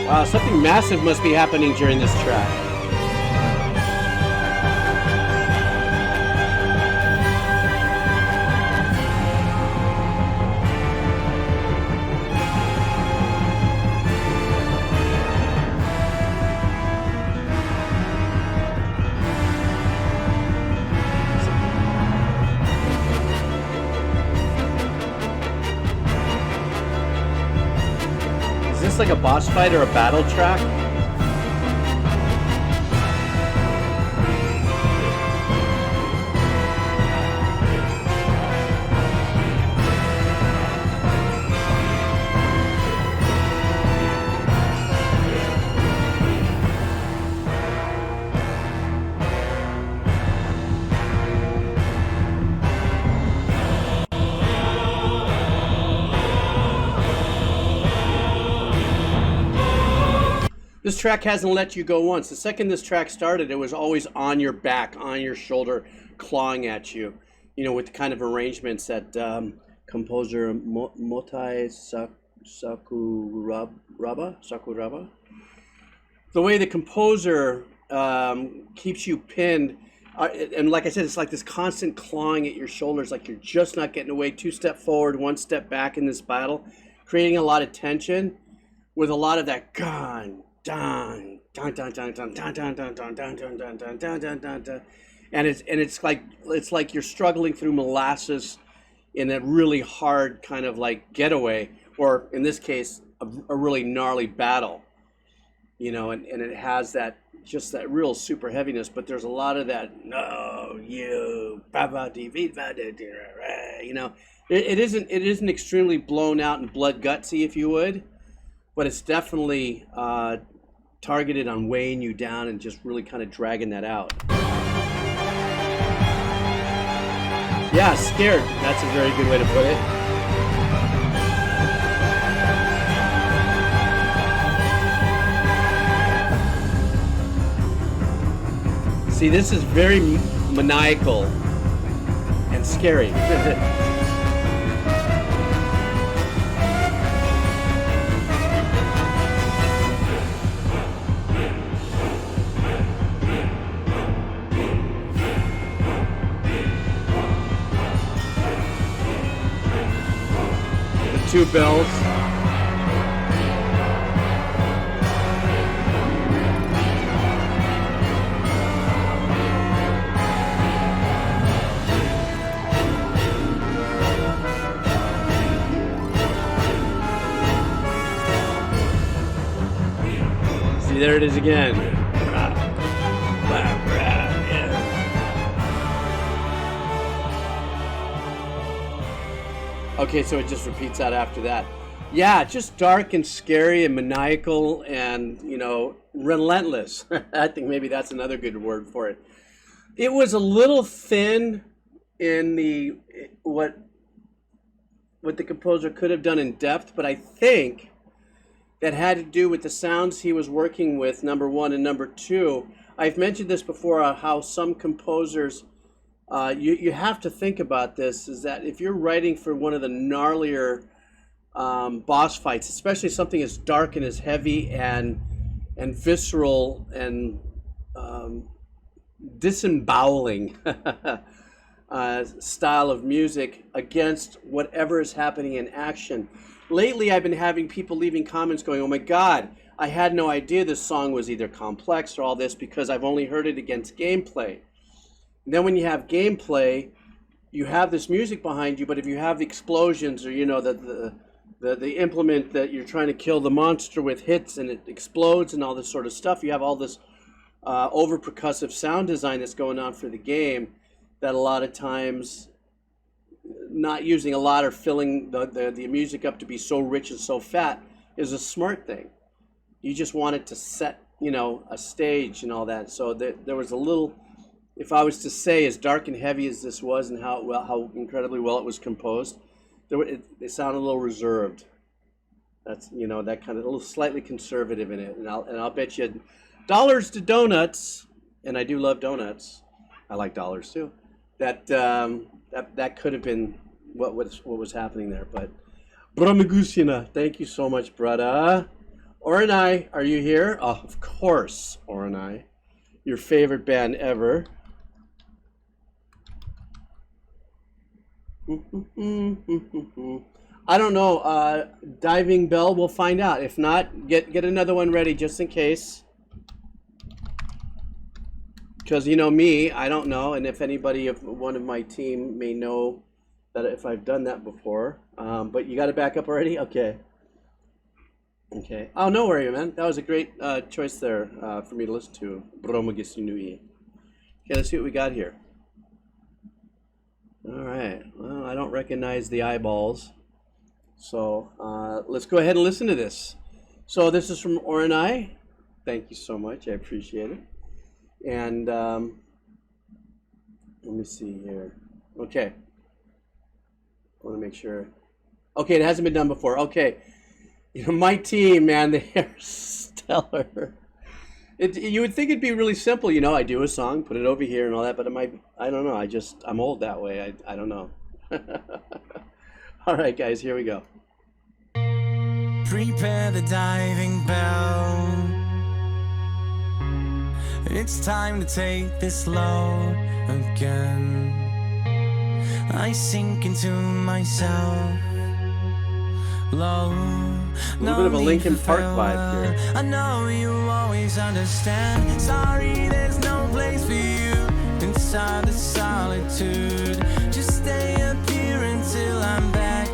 Wow, something massive must be happening during this track. Is this like a boss fight or a battle track? This track hasn't let you go once. The second this track started, it was always on your back, on your shoulder, clawing at you. You know, with the kind of arrangements that composer Motai Sakuraba. The way the composer keeps you pinned, and like I said, it's like this constant clawing at your shoulders, like you're just not getting away. 2 step forward, 1 step back in this battle, creating a lot of tension with a lot of that gun. Dun, dun, dun, dun, dun, dun, dun, dun, dun, dun, dun, dun, dun, dun, dun, dun, dun. And it's like you're struggling through molasses in a really hard kind of like getaway, or in this case, a really gnarly battle. You know, and it has that just that real super heaviness, but there's a lot of that you know, it isn't extremely blown out and blood gutsy, if you would, but it's definitely targeted on weighing you down and just really kind of dragging that out. Yeah, scared. That's a very good way to put it. See, this is very maniacal and scary. The 2 bells. See, there it is again. Okay, so it just repeats out after that. Yeah, just dark and scary and maniacal and, you know, relentless. I think maybe that's another good word for it. It was a little thin in the what the composer could have done in depth, but I think that had to do with the sounds he was working with, number one, and number two. I've mentioned this before, how some composers, you have to think about this, is that if you're writing for one of the gnarlier boss fights, especially something as dark and as heavy and visceral and disemboweling style of music against whatever is happening in action. Lately, I've been having people leaving comments going, "Oh my God, I had no idea this song was either complex or all this because I've only heard it against gameplay. And then when you have gameplay, you have this music behind you, but if you have the explosions or, you know, the implement that you're trying to kill the monster with hits and it explodes and all this sort of stuff, you have all this over percussive sound design that's going on for the game that a lot of times not using a lot or filling the music up to be so rich and so fat is a smart thing. You just want it to set, you know, a stage and all that. So there was a little, if I was to say, as dark and heavy as this was and how incredibly well it was composed, it sounded a little reserved. That's, you know, that kind of a little slightly conservative in it. And I'll bet you dollars to donuts, and I do love donuts. I like dollars too. That could have been what was happening there. But Bramagusina, thank you so much, brother. Oranai, are you here? Oh, of course, Oranai. Your favorite band ever. I don't know. Diving Bell, we'll find out. If not, get another one ready just in case. Because you know me, I don't know, and if anybody of one of my team may know that if I've done that before. But you got it back up already? Okay. Okay. Oh, no worry, man. That was a great choice there for me to listen to. Bromagisinui. Okay, let's see what we got here. All right. Well, I don't recognize the eyeballs. So let's go ahead and listen to this. So this is from Oranai. Thank you so much. I appreciate it. And let me see here. Okay. I want to make sure. Okay, it hasn't been done before. Okay. You know, my team, man, they are stellar. You would think it'd be really simple, you know, I do a song, put it over here and all that, but it might, I don't know, I'm old that way, I don't know. All right, guys, here we go. Prepare the diving bell. It's time to take this load again. I sink into myself. Low, a little bit of a Linkin Park vibe here. I know you always understand. Sorry, there's no place for you inside the solitude. Just stay up here until I'm back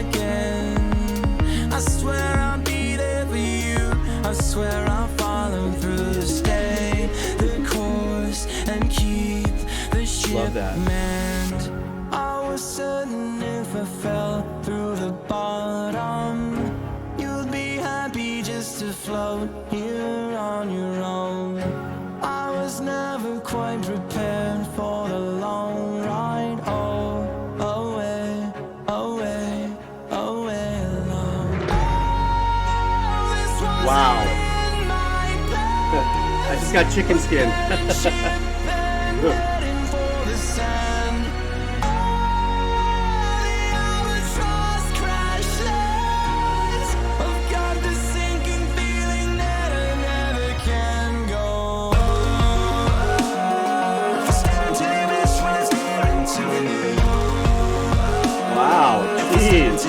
again. I swear I'll be there for you. I swear I'll follow through. Stay the course and keep the ship manned. I was certain if I fell through the bottom, you'd be happy just to float here on your own. I was never quite prepared for the long ride. Oh, away, away, away alone. Wow. I just got chicken skin. Wow, jeez.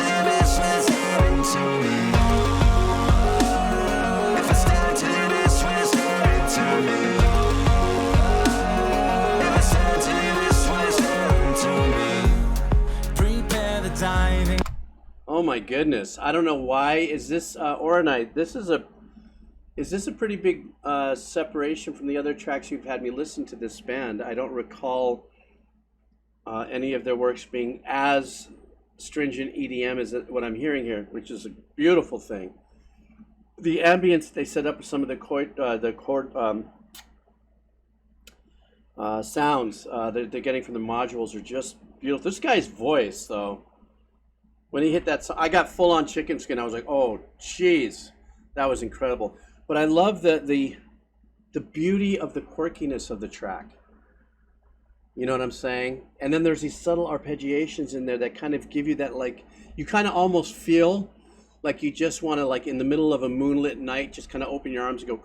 Oh my goodness! I don't know why. Is this Oranite? Is this a pretty big separation from the other tracks you've had me listen to this band? I don't recall any of their works being as stringent EDM as what I'm hearing here, which is a beautiful thing. The ambience they set up with some of the chord sounds that they're getting from the modules are just beautiful. This guy's voice, though, when he hit that song, I got full on chicken skin. I was like, oh, jeez, that was incredible. But I love the beauty of the quirkiness of the track. You know what I'm saying? And then there's these subtle arpeggiations in there that kind of give you that, like, you kind of almost feel like you just want to, like, in the middle of a moonlit night, just kind of open your arms and go,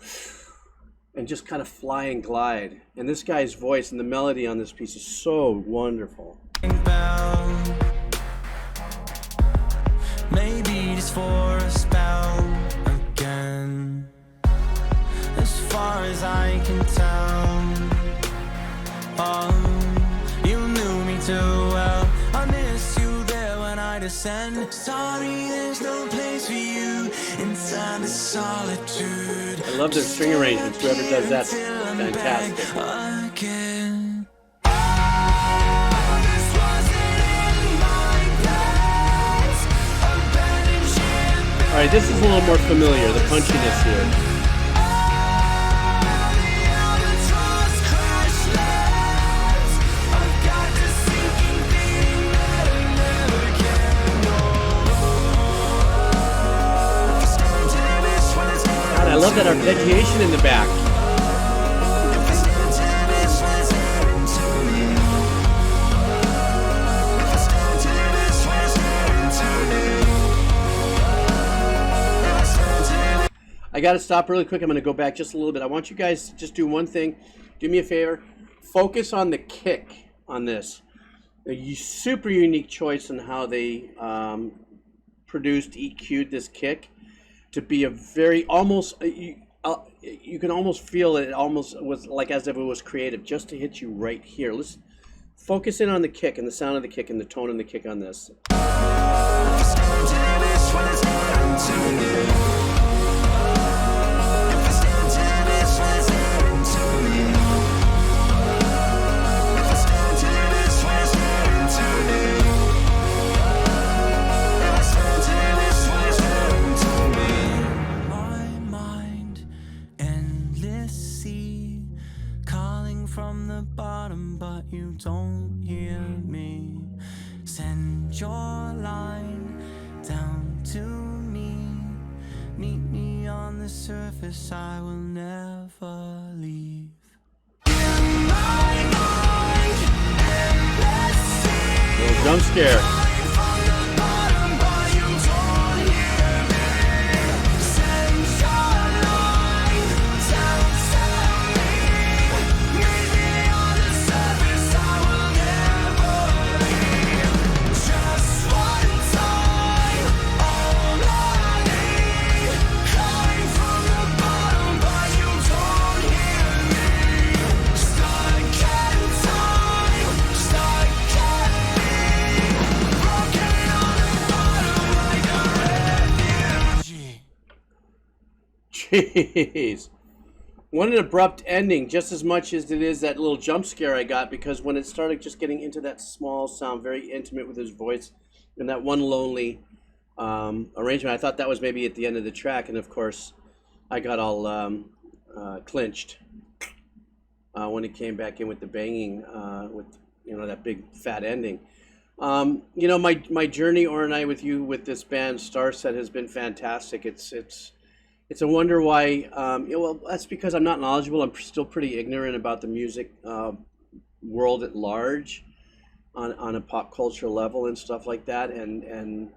and just kind of fly and glide. And this guy's voice and the melody on this piece is so wonderful. Maybe just for a spell again. and sorry there's no place for you inside the solitude. I love their string arrangements. Whoever does that's fantastic. Again. All right, this is a little more familiar, the punchiness here. God, I love that arpeggiation in the back. I got to stop really quick. I'm going to go back just a little bit. I want you guys to just do one thing. Do me a favor. Focus on the kick on this. A super unique choice in how they produced, EQ'd this kick to be a very almost, you can almost feel it almost was like as if it was creative just to hit you right here. Let's focus in on the kick and the sound of the kick and the tone of the kick on this. From the bottom, but you don't hear me. Send your line down to me. Meet me on the surface, I will never leave. In my mind, endless sea. Little jump scare. Jeez. What an abrupt ending, just as much as it is that little jump scare I got, because when it started just getting into that small sound, very intimate with his voice, and that one lonely arrangement, I thought that was maybe at the end of the track, and of course, I got all clinched when it came back in with the banging, with that big fat ending. My journey, or and I, with you with this band Starset has been fantastic. It's a wonder why, well, that's because I'm not knowledgeable. I'm still pretty ignorant about the music world at large on a pop culture level and stuff like that. And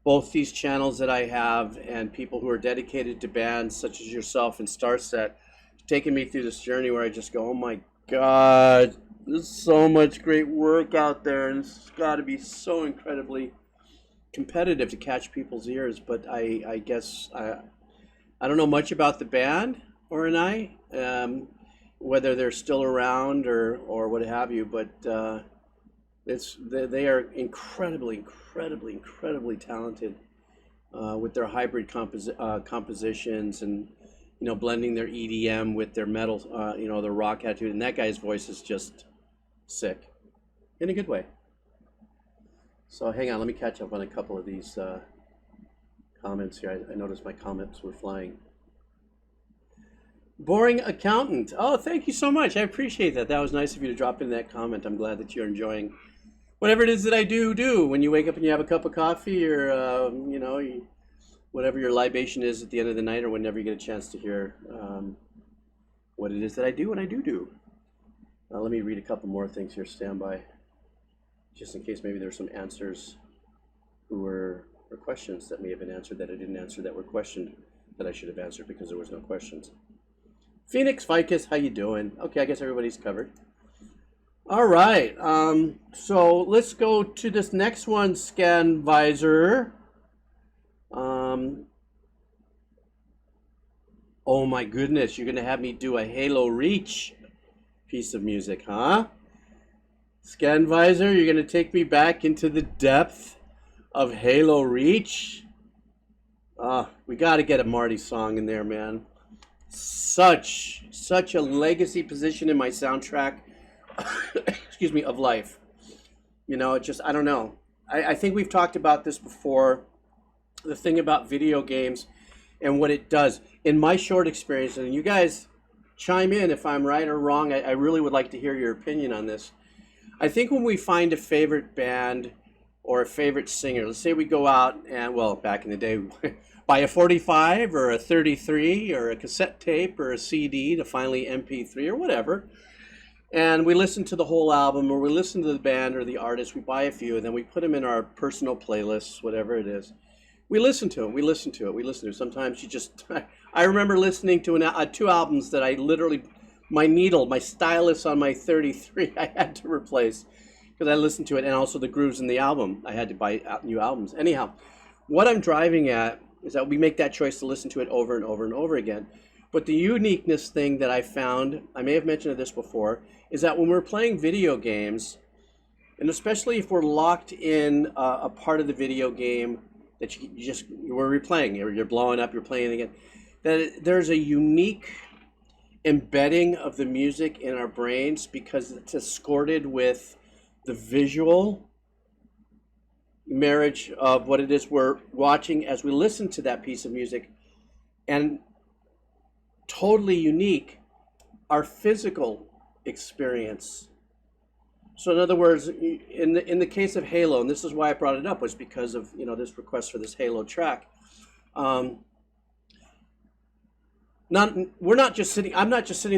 both these channels that I have and people who are dedicated to bands such as yourself and Starset have taken me through this journey where I just go, oh my God, there's so much great work out there, and it's got to be so incredibly competitive to catch people's ears. But I guess I don't know much about the band, or and I, whether they're still around or what have you, but they are incredibly talented with their hybrid compositions and blending their EDM with their metal, their rock attitude, and that guy's voice is just sick in a good way. So hang on, let me catch up on a couple of these comments here. I noticed my comments were flying. Boring accountant. Oh, thank you so much. I appreciate that. That was nice of you to drop in that comment. I'm glad that you're enjoying whatever it is that I do when you wake up and you have a cup of coffee, or whatever your libation is at the end of the night, or whenever you get a chance to hear what it is that I do when I do. Let me read a couple more things here. Stand by, just in case maybe there's some answers or questions that may have been answered that I didn't answer, that were questioned that I should have answered because there was no questions. Phoenix Ficus, how you doing? Okay, I guess everybody's covered. All right, so let's go to this next one, Scan Visor. Oh my goodness, you're gonna have me do a Halo Reach piece of music, huh? Scan Visor, you're gonna take me back into the depth of Halo Reach. We got to get a Marty song in there, man. Such a legacy position in my soundtrack, excuse me, of life. You know, I don't know. I think we've talked about this before. The thing about video games and what it does. In my short experience, and you guys chime in if I'm right or wrong, I really would like to hear your opinion on this. I think when we find a favorite band or a favorite singer, let's say we go out and, well, back in the day, buy a 45 or a 33 or a cassette tape or a CD to finally MP3 or whatever, and we listen to the whole album, or we listen to the band or the artist, we buy a few, and then we put them in our personal playlists, whatever it is. We listen to them, we listen to it. Sometimes you just, I remember listening to two albums that I literally, my stylus on my 33, I had to replace because I listened to it, and also the grooves in the album. I had to buy new albums. Anyhow, what I'm driving at is that we make that choice to listen to it over and over and over again. But the uniqueness thing that I found, I may have mentioned this before, is that when we're playing video games, and especially if we're locked in a part of the video game that we're replaying, you're blowing up, you're playing again, that there's a unique embedding of the music in our brains because it's escorted with the visual marriage of what it is we're watching as we listen to that piece of music, and totally unique, our physical experience. So in other words, in the case of Halo, and this is why I brought it up, was because of, you know, this request for this Halo track. I'm not just sitting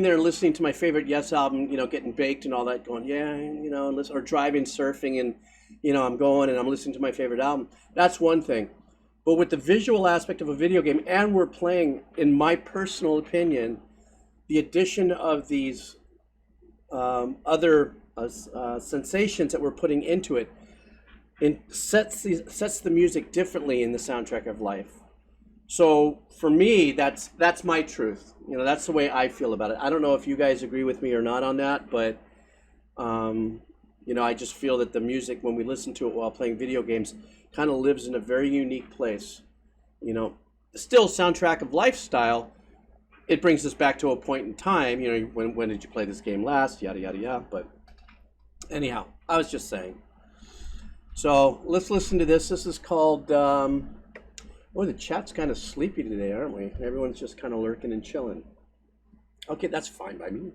there and listening to my favorite Yes album, you know, getting baked and all that, going, yeah, you know, or driving, surfing, and, you know, I'm going and I'm listening to my favorite album. That's one thing. But with the visual aspect of a video game, and we're playing, in my personal opinion, the addition of these other sensations that we're putting into it, sets the music differently in the soundtrack of life. So for me, that's my truth. You know, that's the way I feel about it. I don't know if you guys agree with me or not on that, but you know, I just feel that the music, when we listen to it while playing video games, kind of lives in a very unique place. You know, still soundtrack of lifestyle. It brings us back to a point in time. You know, when did you play this game last? Yada yada yada. But anyhow, I was just saying. So let's listen to this. This is called. Oh, the chat's kind of sleepy today, aren't we? Everyone's just kind of lurking and chilling. Okay, that's fine by me.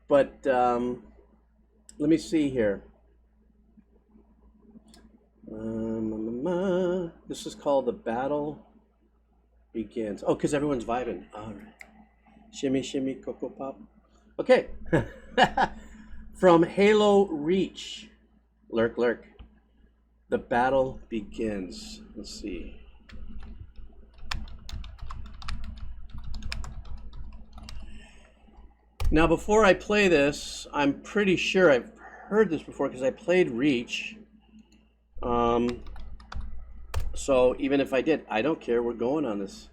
But let me see here. This is called The Battle Begins. Oh, because everyone's vibing. All right. Shimmy, shimmy, cocoa pop. Okay. From Halo Reach. Lurk, lurk. The Battle Begins. Let's see. Now, before I play this, I'm pretty sure I've heard this before because I played Reach. So even if I did, I don't care. We're going on this.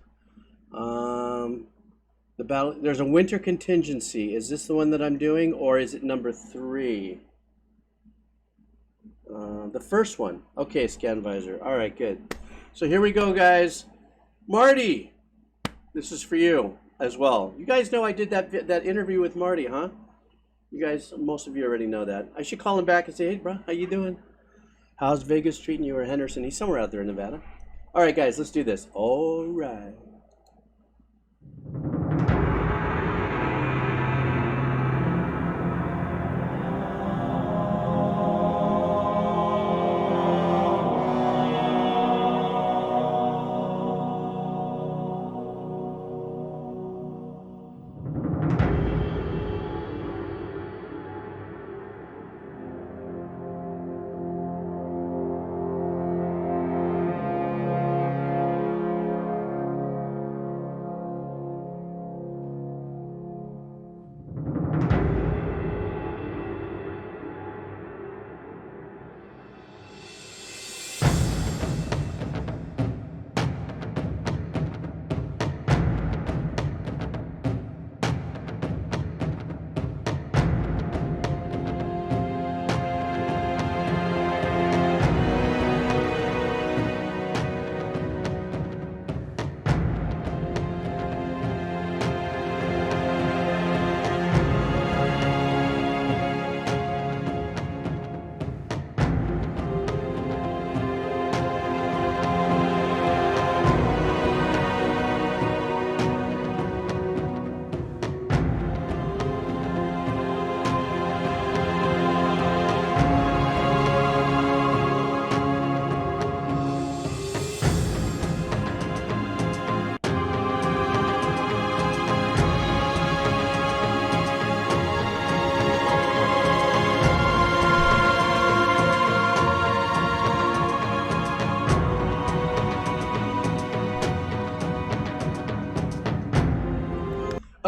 The battle. There's a winter contingency. Is this the one that I'm doing, or is it number 3? The first one. Okay, Scan Visor. All right, good. So here we go, guys. Marty, this is for you as well. You guys know I did that interview with Marty, huh? You guys, most of you already know that. I should call him back and say, hey, bro, how you doing? How's Vegas treating you, or Henderson? He's somewhere out there in Nevada. All right, guys, let's do this. All right.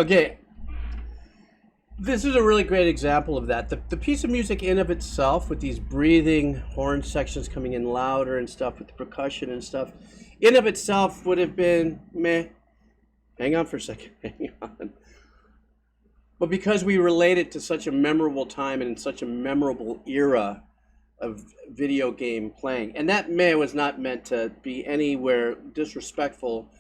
Okay, this is a really great example of that. The piece of music in of itself, with these breathing horn sections coming in louder and stuff, with the percussion and stuff, in of itself would have been meh. Hang on for a second. Hang on. But because we relate it to such a memorable time and in such a memorable era of video game playing, and that meh was not meant to be anywhere disrespectful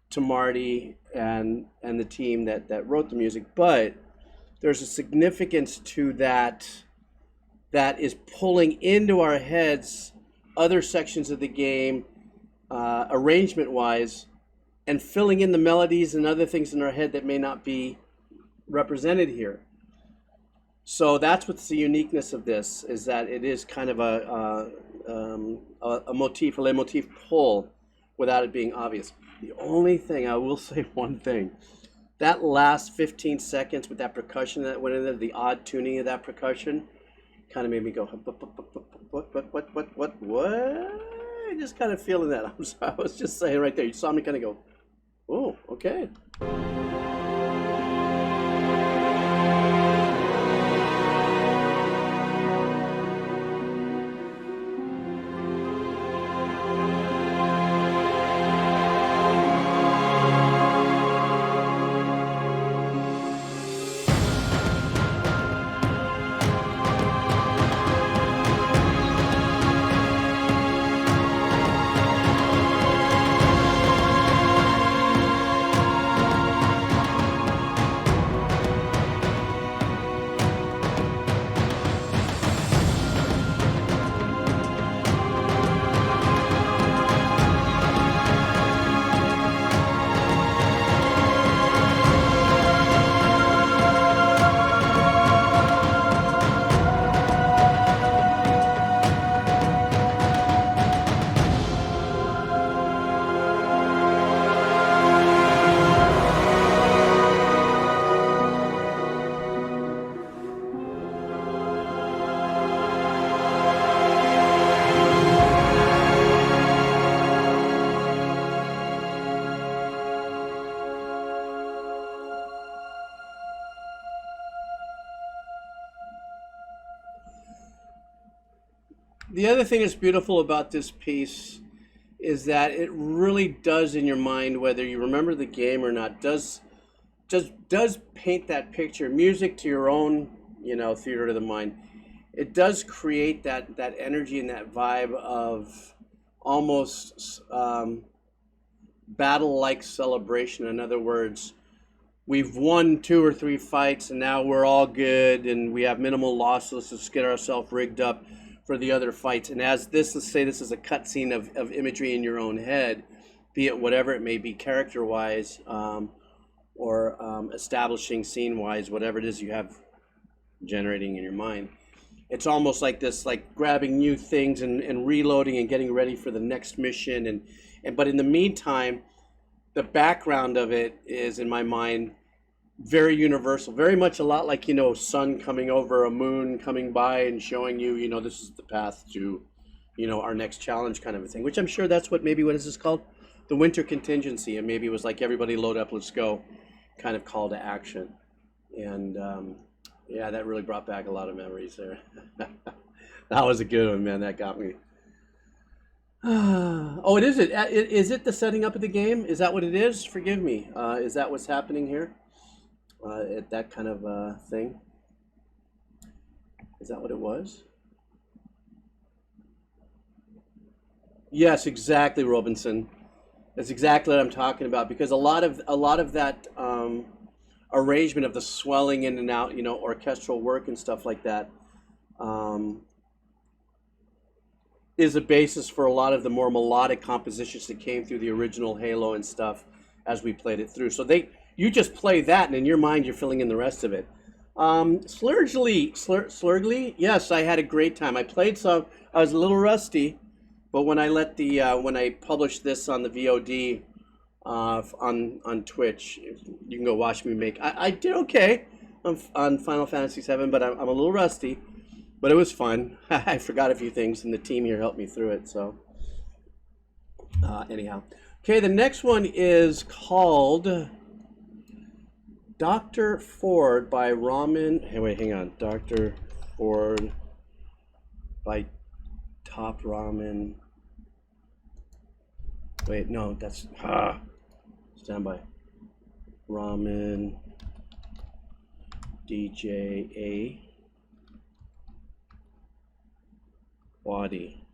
to Marty and the team that wrote the music, but there's a significance to that is pulling into our heads other sections of the game, arrangement-wise, and filling in the melodies and other things in our head that may not be represented here. So that's what's the uniqueness of this, is that it is kind of a motif, a leitmotif pull, without it being obvious. The only thing, I will say one thing, that last 15 seconds with that percussion that went in there, the odd tuning of that percussion, kind of made me go, what? I just kind of feeling that. I was just saying right there, you saw me kind of go, oh, okay. The other thing that's beautiful about this piece is that it really does, in your mind, whether you remember the game or not, does paint that picture. Music to your own, theater of the mind. It does create that energy and that vibe of almost battle-like celebration. In other words, we've won 2 or 3 fights and now we're all good and we have minimal losses. Let's get ourselves rigged up for the other fights. And as this, let's say this is a cutscene of imagery in your own head, be it whatever it may be, character-wise, or establishing scene-wise, whatever it is you have generating in your mind. It's almost like this, like grabbing new things and reloading and getting ready for the next mission. But in the meantime, the background of it is, in my mind, very universal, very much a lot like, sun coming over a moon coming by and showing you, this is the path to, our next challenge kind of a thing, which I'm sure that's what is this called? The winter contingency. And maybe it was like, everybody load up, let's go kind of call to action. And yeah, that really brought back a lot of memories there. That was a good one, man. That got me. Oh, it is it. Is it the setting up of the game? Is that what it is? Forgive me. Is that what's happening here? That kind of thing? Is that what it was? Yes, exactly, Robinson. That's exactly what I'm talking about, because a lot of that arrangement of the swelling in and out, orchestral work and stuff like that, is a basis for a lot of the more melodic compositions that came through the original Halo and stuff as we played it through. So you just play that, and in your mind, you're filling in the rest of it. Slurgly, yes, I had a great time. I played some. I was a little rusty, but when I when I published this on the VOD on Twitch, you can go watch me make. I did okay on Final Fantasy VII, but I'm a little rusty. But it was fun. I forgot a few things, and the team here helped me through it. So anyhow, okay. The next one is called Dr. Ford by Ramin. Hey, wait, hang on. Dr. Ford by Top Ramin. Wait, no, that's stand by. Ramin DJA Wadi.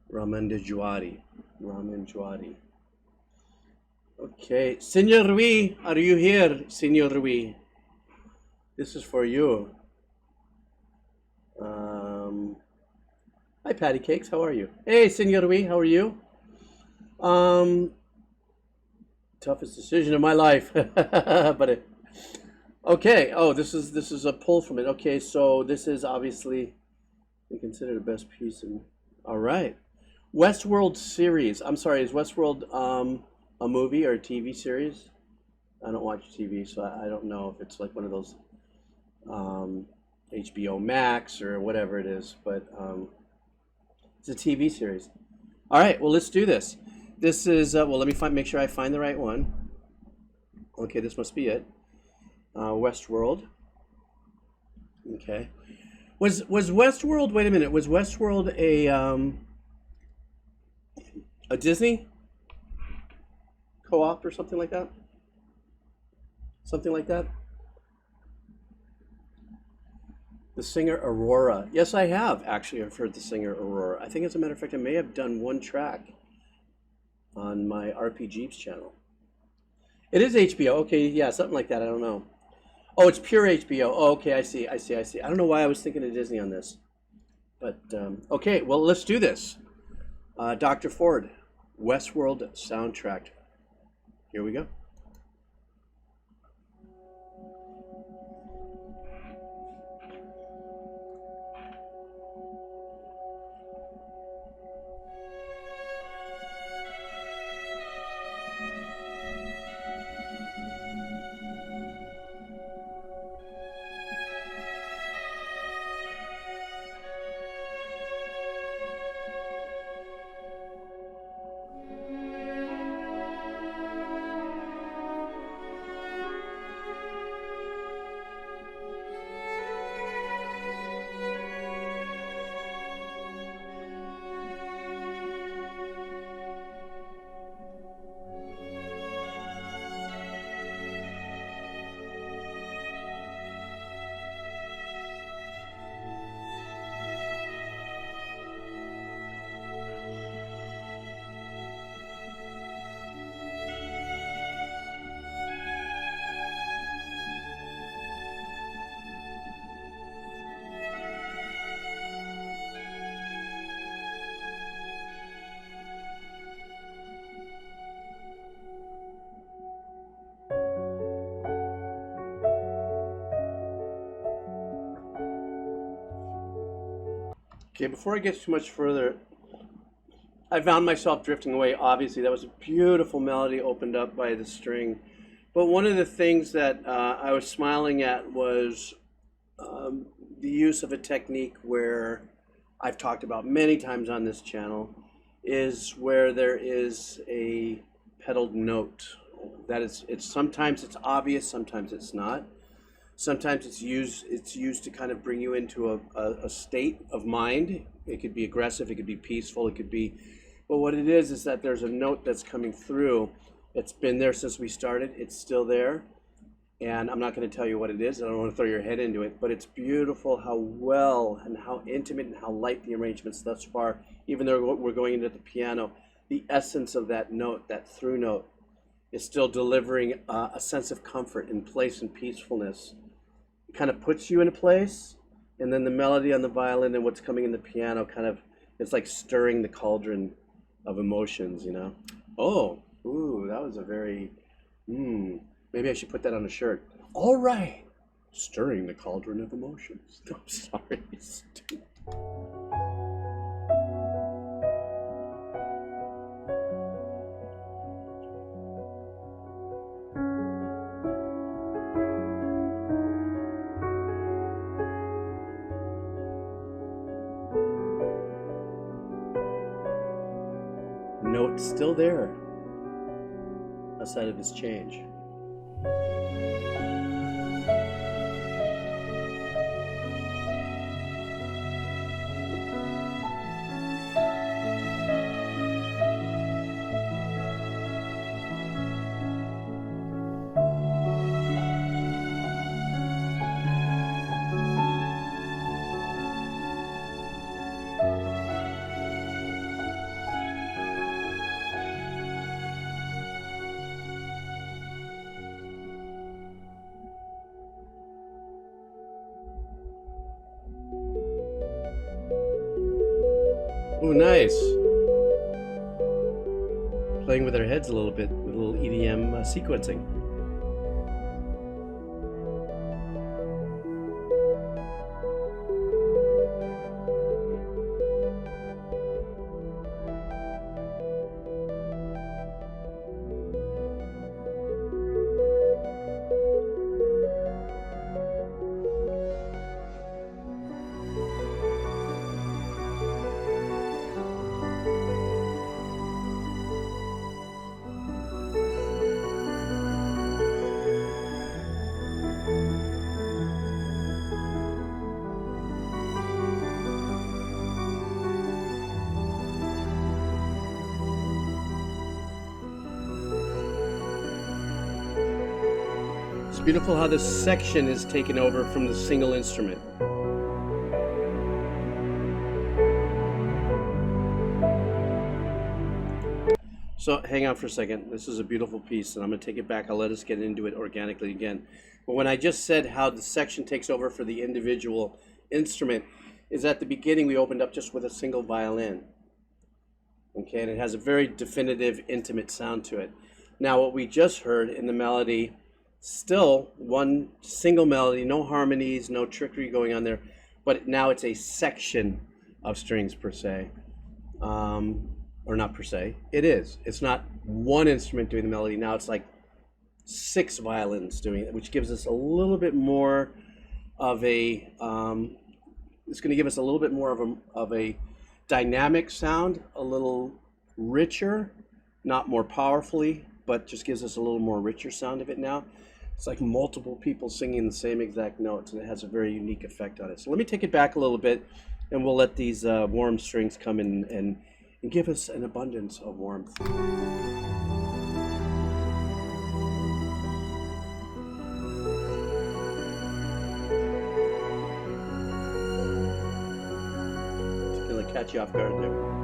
Ramin Djawadi. Ramin Djawadi. Okay, Senor Rui, are you here, Senor Rui? This is for you. Hi, Patty Cakes. How are you? Hey, Senor Rui, how are you? Toughest decision of my life, but okay. Oh, this is a pull from it. Okay, so this is obviously considered the best piece. All right, Westworld series. I'm sorry, is Westworld a movie or a TV series? I don't watch TV, so I don't know if it's like one of those HBO Max or whatever it is, but it's a TV series. All right, well, let's do this. This is, well, let me make sure I find the right one. Okay, this must be it. Westworld. Okay. Was Westworld, wait a minute, was Westworld a Disney co-op or something like that? Something like that? The singer Aurora. Yes, I have actually. I've heard the singer Aurora. I think, as a matter of fact, I may have done one track on my RPGs channel. It is HBO. Okay, yeah, something like that. I don't know. Oh, it's pure HBO. Oh, okay, I see. I don't know why I was thinking of Disney on this. But, okay, well, let's do this. Dr. Ford, Westworld soundtrack. Here we go. Okay, before I get too much further, I found myself drifting away. Obviously, that was a beautiful melody opened up by the string. But one of the things that I was smiling at was the use of a technique where I've talked about many times on this channel, is where there is a pedaled note. That is, sometimes it's obvious, sometimes it's not. Sometimes it's used to kind of bring you into a state of mind. It could be aggressive, it could be peaceful, it could be, but what it is that there's a note that's coming through. It's been there since we started, it's still there, and I'm not going to tell you what it is. I don't want to throw your head into it, but it's beautiful how well and how intimate and how light the arrangements thus far, even though we're going into the piano, the essence of that note, that through note, is still delivering a sense of comfort and place and peacefulness. Kind of puts you in a place, and then the melody on the violin and what's coming in the piano kind of, it's like stirring the cauldron of emotions, you know. Oh, ooh, that was a very, maybe I should put that on a shirt. All right, stirring the cauldron of emotions. I'm sorry, stupid. Note still there, aside of this change. Oh, nice. Playing with their heads a little bit, with a little EDM sequencing. Beautiful how this section is taken over from the single instrument. So hang on for a second. This is a beautiful piece, and I'm going to take it back. I'll let us get into it organically again. But when I just said how the section takes over for the individual instrument, is at the beginning we opened up just with a single violin. Okay, and it has a very definitive, intimate sound to it. Now what we just heard in the melody, still one single melody, no harmonies, no trickery going on there, but now it's a section of strings per se, or not per se. It is. It's not one instrument doing the melody. Now it's like 6 violins doing it, which gives us a little bit more of a. It's going to give us a little bit more of a dynamic sound, a little richer, not more powerfully, but just gives us a little more richer sound of it now. It's like multiple people singing the same exact notes, and it has a very unique effect on it. So let me take it back a little bit, and we'll let these warm strings come in and give us an abundance of warmth. Take it, catch you off guard there.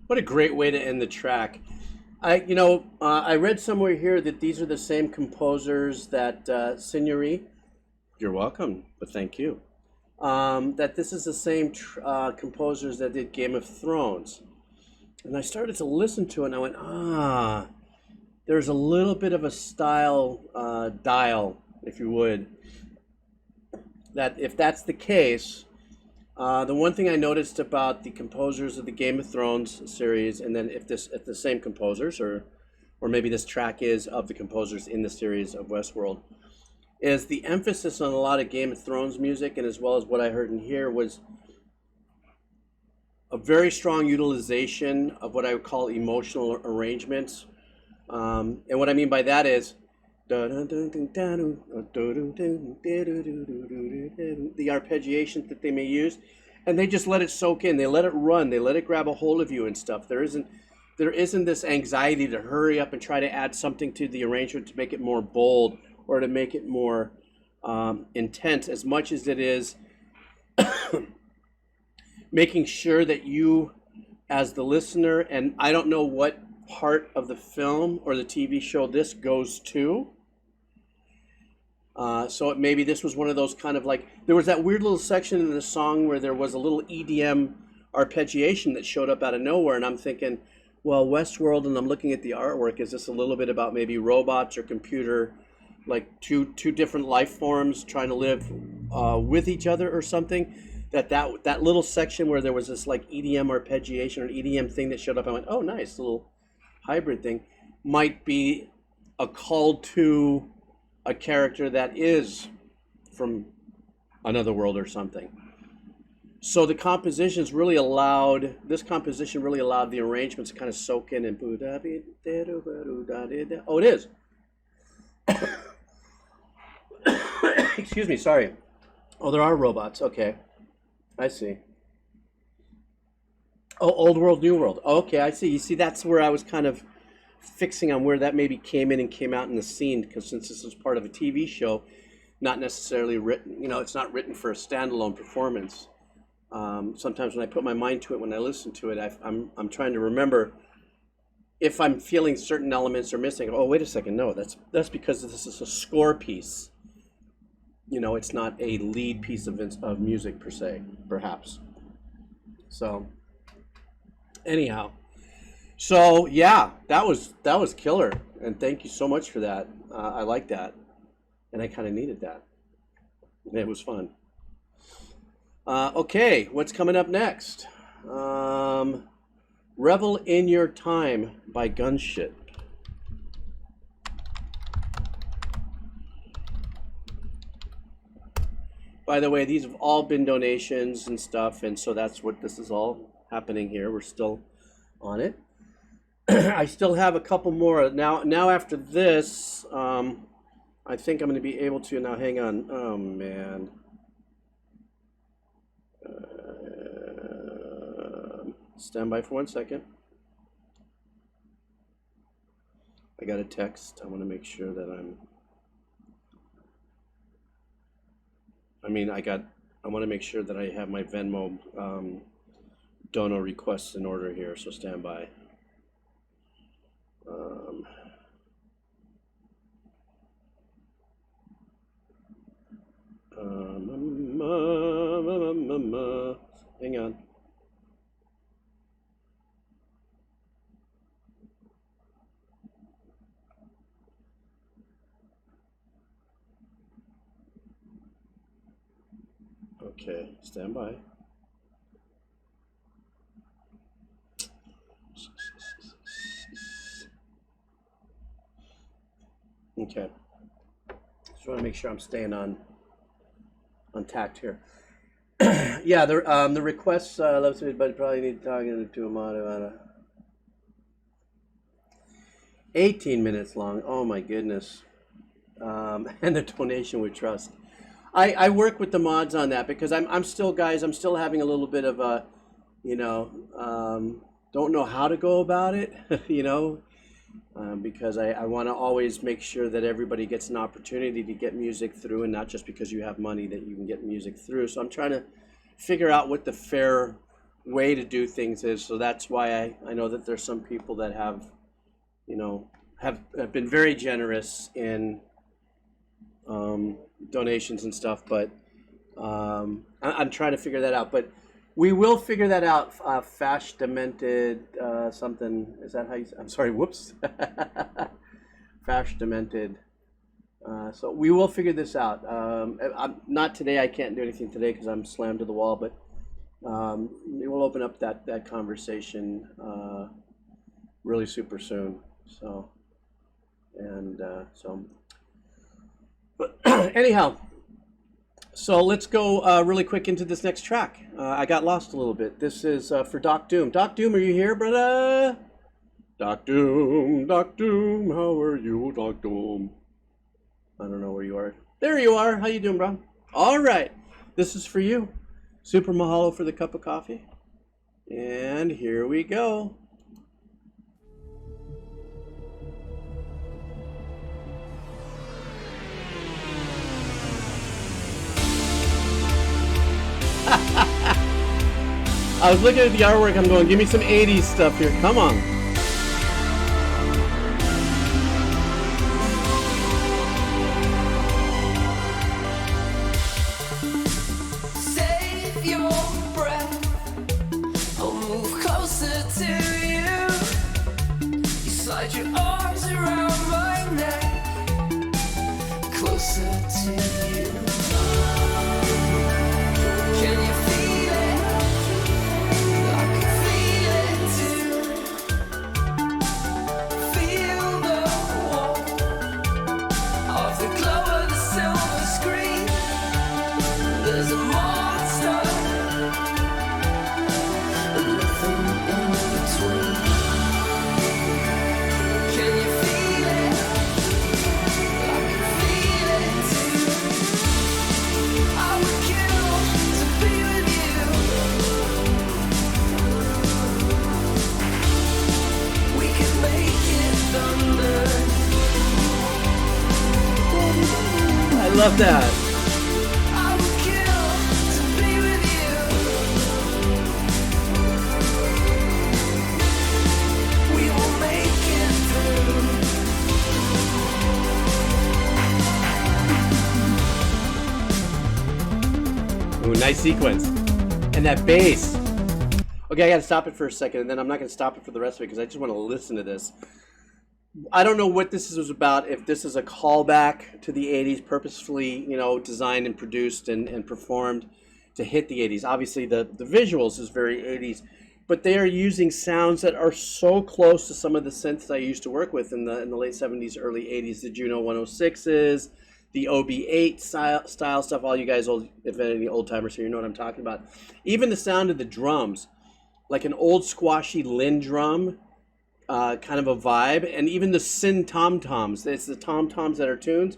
What a great way to end the track. I read somewhere here that these are the same composers that Signory. You're welcome, but thank you. That this is the same composers that did Game of Thrones. And I started to listen to it and I went, there's a little bit of a style dial, if you would. That if that's the case, the one thing I noticed about the composers of the Game of Thrones series, and then if the same composers, or maybe this track is of the composers in the series of Westworld, is the emphasis on a lot of Game of Thrones music, and as well as what I heard in here was a very strong utilization of what I would call emotional arrangements. And what I mean by that is the arpeggiation that they may use, and they just let it soak in. They let it run. They let it grab a hold of you and stuff. There isn't this anxiety to hurry up and try to add something to the arrangement to make it more bold or to make it more intense, as much as it is making sure that you, as the listener, and I don't know what part of the film or the TV show this goes to. So maybe this was one of those kind of like, there was that weird little section in the song where there was a little EDM arpeggiation that showed up out of nowhere, and I'm thinking, well, Westworld, and I'm looking at the artwork, is this a little bit about maybe robots or computer, like two different life forms trying to live with each other or something? That little section where there was this like EDM arpeggiation or EDM thing that showed up, I went, oh, nice, little hybrid thing, might be a call to a character that is from another world or something. So the compositions really allowed, this composition really allowed the arrangements to kind of soak in and oh, it is. Excuse me, sorry. Oh, there are robots, okay. I see. Oh, old world, new world. Okay, I see. You see, that's where I was kind of fixing on where that maybe came in and came out in the scene, because since this is part of a TV show, not necessarily written, it's not written for a standalone performance. Sometimes when I put my mind to it, when I listen to it, I'm trying to remember if I'm feeling certain elements are missing. Oh, wait a second, no, that's because this is a score piece. It's not a lead piece of music per se, perhaps. So, anyhow, so yeah, that was killer, and thank you so much for that. I like that, and I kind of needed that. It was fun. Okay, what's coming up next? Revel in Your Time by Gunship. By the way, these have all been donations and stuff, and so that's what this is all happening here. We're still on it. I still have a couple more. Now after this, I think I'm going to be able to, now hang on. Oh, man. Stand by for 1 second. I got a text. I want to make sure that I want to make sure that I have my Venmo dono requests in order here, so stand by. Hang on. Okay, stand by. Okay. Just want to make sure I'm staying on tact here. Yeah, the requests, love to, but probably need talking to a mod. 18 minutes long. Oh my goodness. And the donation we trust. I work with the mods on that because I'm still having a little bit of a, don't know how to go about it, because I want to always make sure that everybody gets an opportunity to get music through, and not just because you have money that you can get music through. So I'm trying to figure out what the fair way to do things is. So that's why I know that there's some people that have, have been very generous in donations and stuff, but I'm trying to figure that out. But we will figure that out. Fash Demented something. Is that how you? I'm sorry. Whoops. Fash Demented. So we will figure this out. Not today. I can't do anything today because I'm slammed to the wall. But we will open up that conversation really super soon. So but anyhow, so let's go really quick into this next track. I got lost a little bit. This is for Doc Doom. Doc Doom, are you here, brother? Doc Doom, how are you, Doc Doom? I don't know where you are. There you are. How you doing, bro? All right. This is for you. Super mahalo for the cup of coffee. And here we go. I was looking at the artwork. I'm going, give me some 80s stuff here. Come on. Save your breath. I'll move closer to you. You slide your arms around my neck. Closer to you. Can you feel it? I can feel it too. Feel the warmth of the glow of the silver screen. There's a monster and nothing in between. Can you feel it? I can feel it too. I would kill to be with you. We could make it thunder. I love that. I would kill to be with you. We will make it through. Ooh, nice sequence. And that bass. Okay, I gotta stop it for a second, and then I'm not gonna stop it for the rest of it because I just want to listen to this. I don't know what this is about, if this is a callback to the 80s, purposefully, designed and produced and performed to hit the 80s. Obviously, the visuals is very 80s, but they are using sounds that are so close to some of the synths I used to work with in the late 70s, early 80s, the Juno 106s, the OB8 style stuff. All you guys, if any old timers here, you know what I'm talking about. Even the sound of the drums, like an old squashy Linn drum, kind of a vibe, and even the Sin tom-toms. It's the tom-toms that are tunes.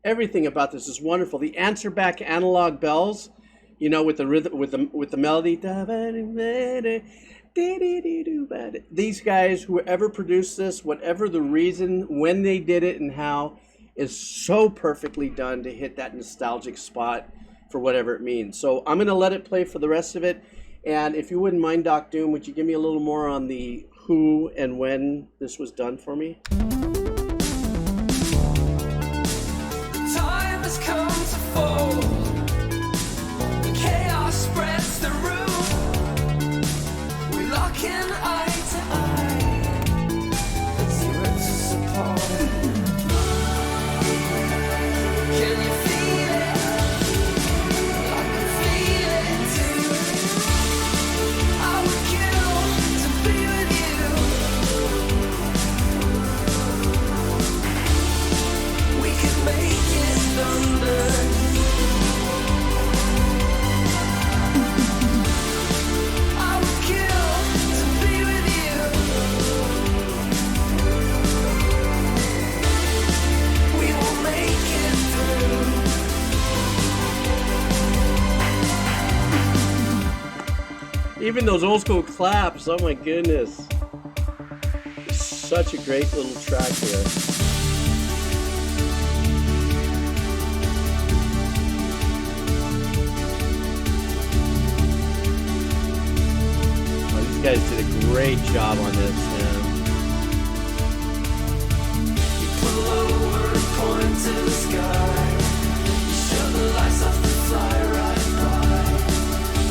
Everything about this is wonderful. The answer back analog bells, with the rhythm, with the melody. These guys, whoever produced this, whatever the reason, when they did it and how, is so perfectly done to hit that nostalgic spot for whatever it means. So I'm going to let it play for the rest of it. And if you wouldn't mind, Doc Doom, would you give me a little more on the who and when this was done for me? Time has come to fall. The chaos spreads the room. We lock in eye to eye. Zero to support. Can you feel it? I can feel it too. I would kill to be with you. We could make it thunder. I would kill to be with you. We will make it through. Even those old school claps, oh my goodness. Such a great little track here. guys did a great job on this, man. You pull over, point to the sky. You shut the lights off and fly right by.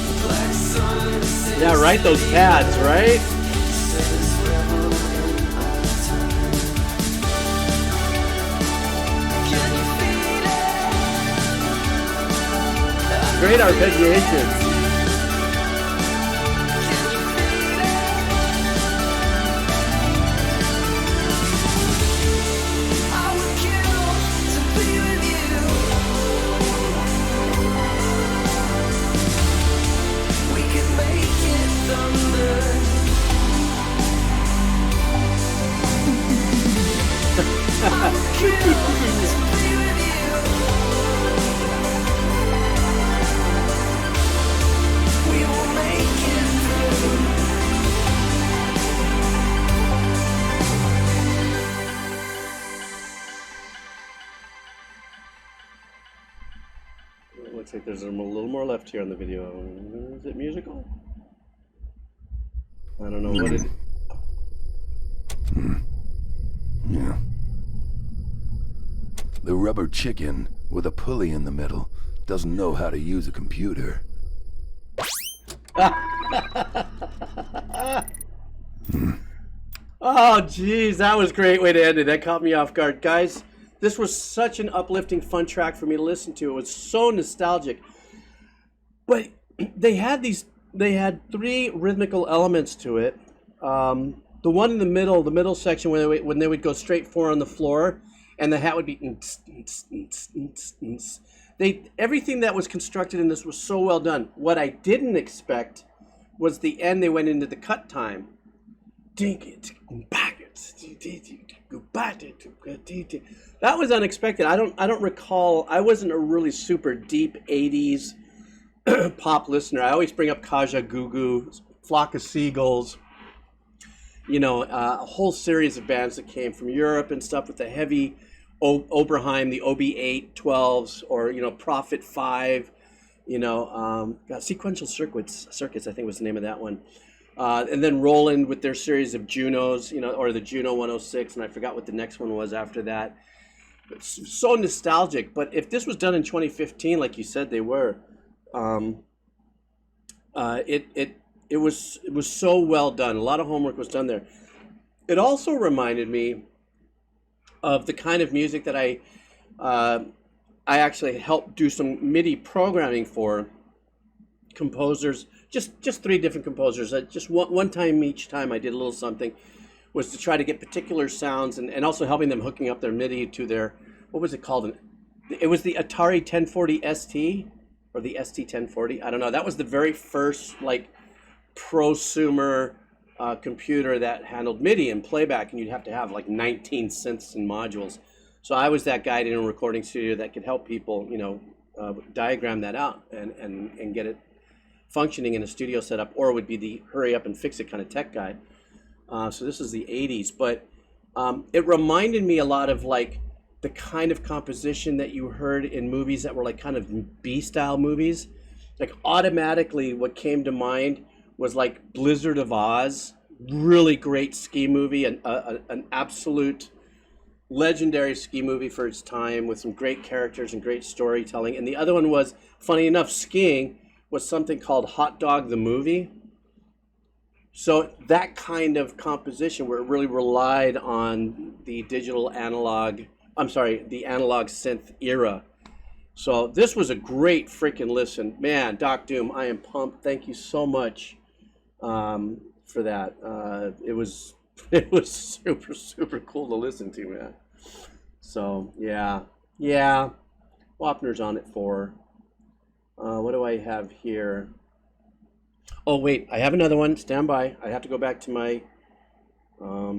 The black sun sits Yeah, right, those pads, right? says Revel in our time. Can you feel it? Great arpeggiation. I would kill to be with you. We could make it thunder. I would kill to be with you. We will make it through. Looks like there's a little more left here on the video. Is it musical? I don't know what it is. Yeah. The rubber chicken with a pulley in the middle doesn't know how to use a computer. Oh, geez, that was a great way to end it. That caught me off guard. Guys, this was such an uplifting, fun track for me to listen to. It was so nostalgic. But they had three rhythmical elements to it. The one in the middle section when they would go straight four on the floor, and the hat would be everything that was constructed in this was so well done. What I didn't expect was the end. They went into the cut time. That was unexpected. I don't recall. I wasn't a really super deep 80s pop listener. I always bring up Kaja Gugu, Flock of Seagulls, you know, a whole series of bands that came from Europe and stuff with the heavy Oberheim, the OB8 12s, or, you know, Prophet 5, you know, Sequential Circuits, I think was the name of that one. And then Roland with their series of Junos, you know, or the Juno 106, and I forgot what the next one was after that. It's so nostalgic. But if this was done in 2015, like you said they were, it was so well done. A lot of homework was done there. It also reminded me of the kind of music that I actually helped do some MIDI programming for composers. Just three different composers. Just one time each time I did a little something, was to try to get particular sounds and also helping them hooking up their MIDI to their, what was it called? It was the Atari 1040 ST or the ST 1040. I don't know. That was the very first like prosumer computer that handled MIDI and playback, and you'd have to have like 19 synths and modules. So I was that guy in a recording studio that could help people, you know, diagram that out and get it functioning in a studio setup, or would be the hurry up and fix it kind of tech guy. So this is the 80s, but it reminded me a lot of like the kind of composition that you heard in movies that were like kind of B-style movies. Like automatically what came to mind was like Blizzard of Oz, really great ski movie, an absolute legendary ski movie for its time with some great characters and great storytelling. And the other one was, funny enough, skiing, was something called Hot Dog the Movie. So that kind of composition where it really relied on the analog synth era. So this was a great freaking listen. Man, Doc Doom, I am pumped. Thank you so much for that. It was super, super cool to listen to, man. So yeah. Wapner's on it for. What do I have here? Oh, wait, I have another one. Stand by. I have to go back to my... let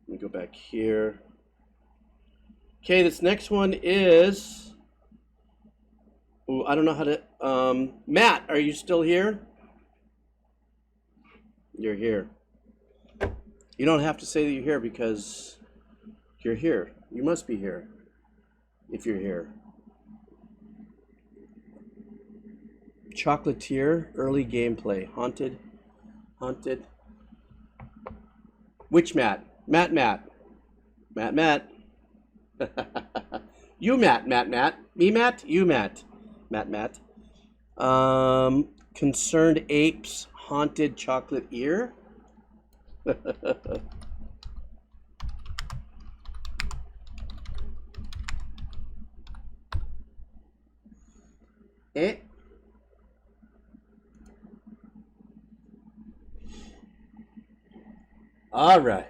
me go back here. Okay, this next one is... Ooh, I don't know how to... Matt, are you still here? You're here. You don't have to say that you're here because you're here. You must be here if you're here. Chocolatier, early gameplay. Haunted. Which Matt? Matt. You Matt. Me Matt? You Matt. Matt. Concerned Apes, Haunted Chocolate Ear. Eh? All right.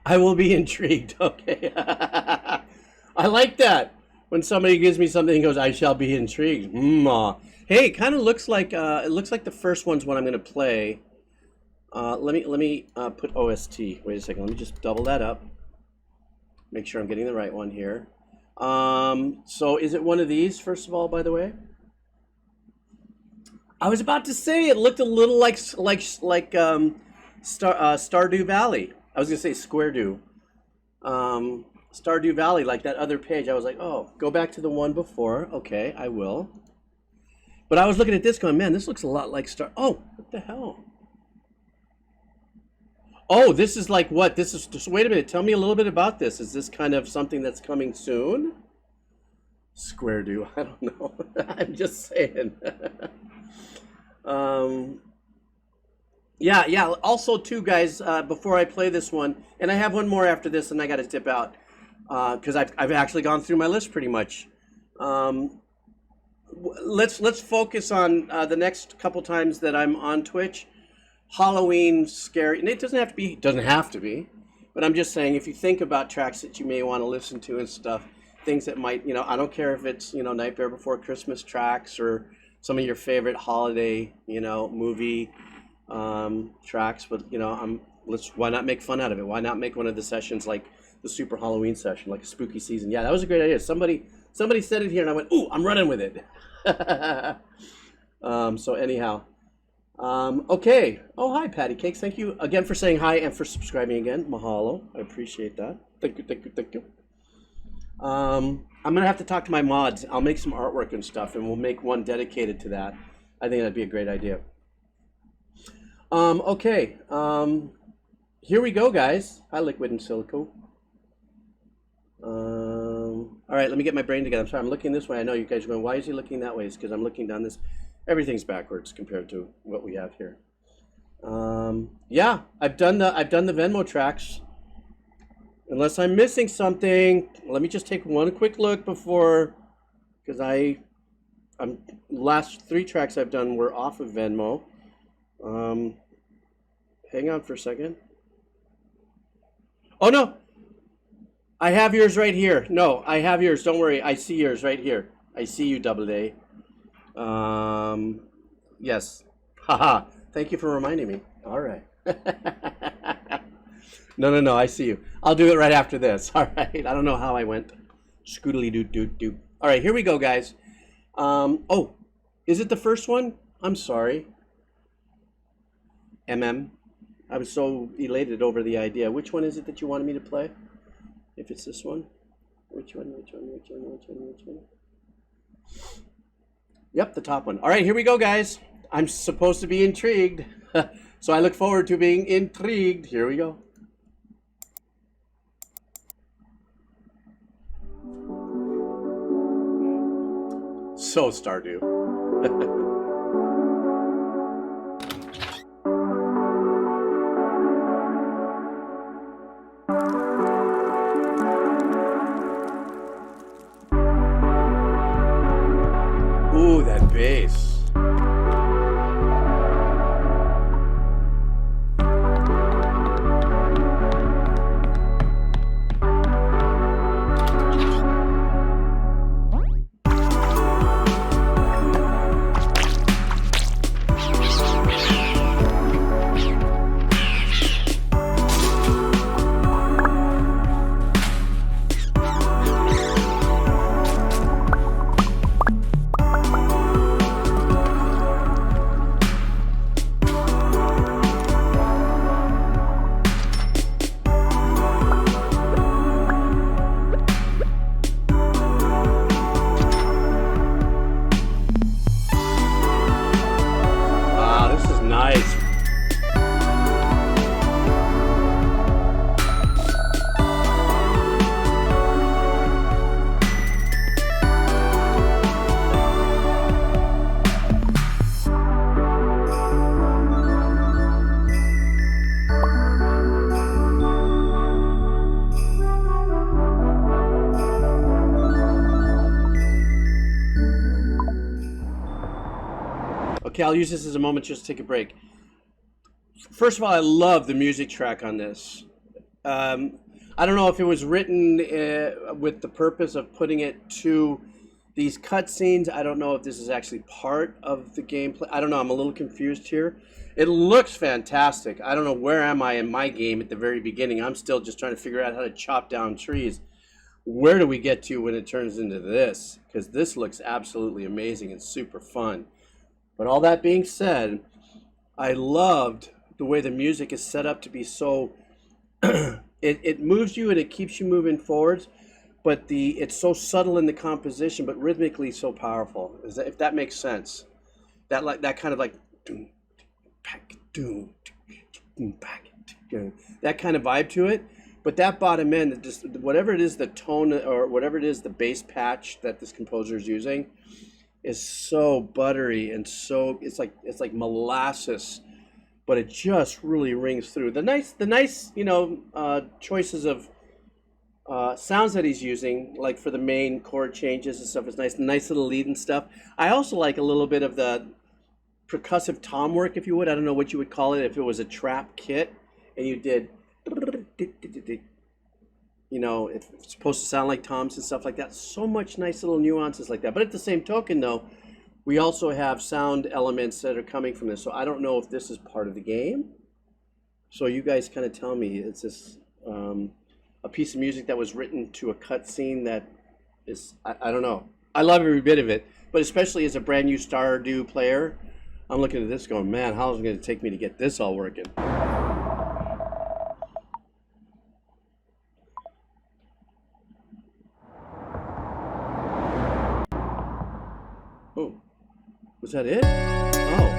I will be intrigued. Okay. I like that. When somebody gives me something and goes, I shall be intrigued. Hey, it kind of looks like the first one's what I'm going to play. Let me put OST. Wait a second. Let me just double that up. Make sure I'm getting the right one here. So is it one of these, first of all, by the way? I was about to say it looked a little like Stardew Valley. I was gonna say Square Dew. Stardew Valley, like that other page. I was like, oh, go back to the one before. Okay, I will. But I was looking at this going, man, this looks a lot like Oh, what the hell? Oh, this is like what? This is just, wait a minute. Tell me a little bit about this. Is this kind of something that's coming soon? Square Dew. I don't know. I'm just saying. Yeah. Also, too, guys, before I play this one, and I have one more after this, and I got to dip out because I've actually gone through my list pretty much. Let's focus on the next couple times that I'm on Twitch. Halloween scary, and it doesn't have to be, but I'm just saying if you think about tracks that you may want to listen to and stuff, things that might, I don't care if it's, Nightmare Before Christmas tracks or some of your favorite holiday, movie tracks, but why not make fun out of it? Why not make one of the sessions like the Super Halloween session, like a spooky season? Yeah, that was a great idea. Somebody said it here, and I went, ooh, I'm running with it. So anyhow. Okay. Oh, hi, Patty Cakes. Thank you again for saying hi and for subscribing again. Mahalo. I appreciate that. Thank you. I'm going to have to talk to my mods. I'll make some artwork and stuff, and we'll make one dedicated to that. I think that'd be a great idea. Okay. Here we go, guys. Hi, Liquid and Silico. All right, let me get my brain together. I'm sorry, I'm looking this way. I know you guys are going, why is he looking that way? It's because I'm looking down this. Everything's backwards compared to what we have here. Yeah, I've done the Venmo tracks. Unless I'm missing something, let me just take one quick look before, because last 3 tracks I've done were off of Venmo. Hang on for a second. Oh no, I have yours right here. No, I have yours. Don't worry, I see yours right here. I see you, Double A. Yes. Haha. Thank you for reminding me. All right. No, I see you. I'll do it right after this. All right. I don't know how I went. Scoodly doo. All right, here we go, guys. Oh, is it the first one? I'm sorry. I was so elated over the idea. Which one is it that you wanted me to play? If it's this one. Which one? Yep, the top one. All right, here we go, guys. I'm supposed to be intrigued. So I look forward to being intrigued. Here we go. So Stardew. Ooh, that bass. Okay, I'll use this as a moment just to take a break. First of all, I love the music track on this. I don't know if it was written with the purpose of putting it to these cutscenes. I don't know if this is actually part of the gameplay. I don't know. I'm a little confused here. It looks fantastic. I don't know where am I in my game at the very beginning. I'm still just trying to figure out how to chop down trees. Where do we get to when it turns into this? Because this looks absolutely amazing and super fun. But all that being said, I loved the way the music is set up to be so... it moves you and it keeps you moving forwards, but it's so subtle in the composition, but rhythmically so powerful. If that makes sense? That kind of like... that kind of vibe to it. But that bottom end, just whatever it is, the tone or whatever it is, the bass patch that this composer is using is so buttery and so it's like molasses, but it just really rings through. The nice choices of sounds that he's using, like for the main chord changes and stuff, is nice little lead and stuff. I also like a little bit of the percussive tom work, if you would. I don't know what you would call it if it was a trap kit and you did. If it's supposed to sound like toms and stuff like that. So much nice little nuances like that. But at the same token, though, we also have sound elements that are coming from this. So I don't know if this is part of the game. So you guys kind of tell me. It's this a piece of music that was written to a cutscene that is, I don't know. I love every bit of it. But especially as a brand new Stardew player, I'm looking at this going, man, how is it going to take me to get this all working? Oh, was that it? Oh.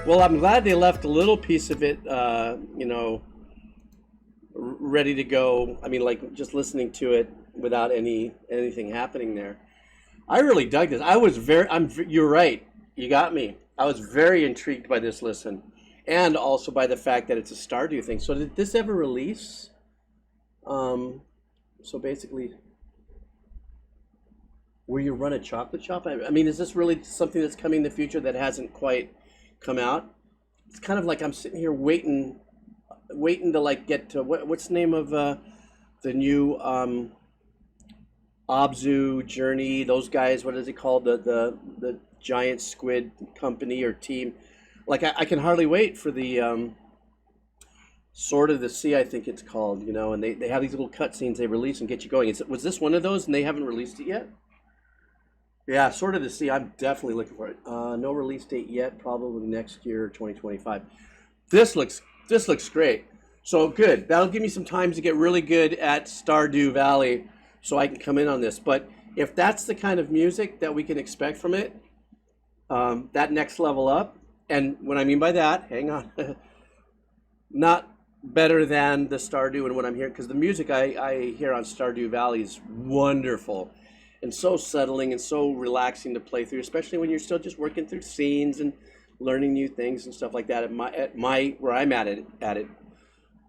Well, I'm glad they left a little piece of it, ready to go. I mean, like just listening to it without anything happening there. I really dug this. You're right. You got me. I was very intrigued by this listen, and also by the fact that it's a Stardew thing. So did this ever release? So basically, where you run a chocolate shop? I mean, is this really something that's coming in the future that hasn't quite come out? It's kind of like I'm sitting here waiting to like get to what's the name of the new Abzu Journey, those guys, what is it called, the giant squid company or team. Like I can hardly wait for the Sword of the Sea, I think it's called, and they have these little cutscenes they release and get you going. Was this one of those and they haven't released it yet? Yeah, Sword of the Sea, I'm definitely looking for it. No release date yet, probably next year, 2025. This looks great. So good. That'll give me some time to get really good at Stardew Valley so I can come in on this. But if that's the kind of music that we can expect from it, that next level up, and what I mean by that, hang on, not better than the Stardew and what I'm hearing, because the music I hear on Stardew Valley is wonderful. And so settling and so relaxing to play through, especially when you're still just working through scenes and learning new things and stuff like that. Where I'm at it,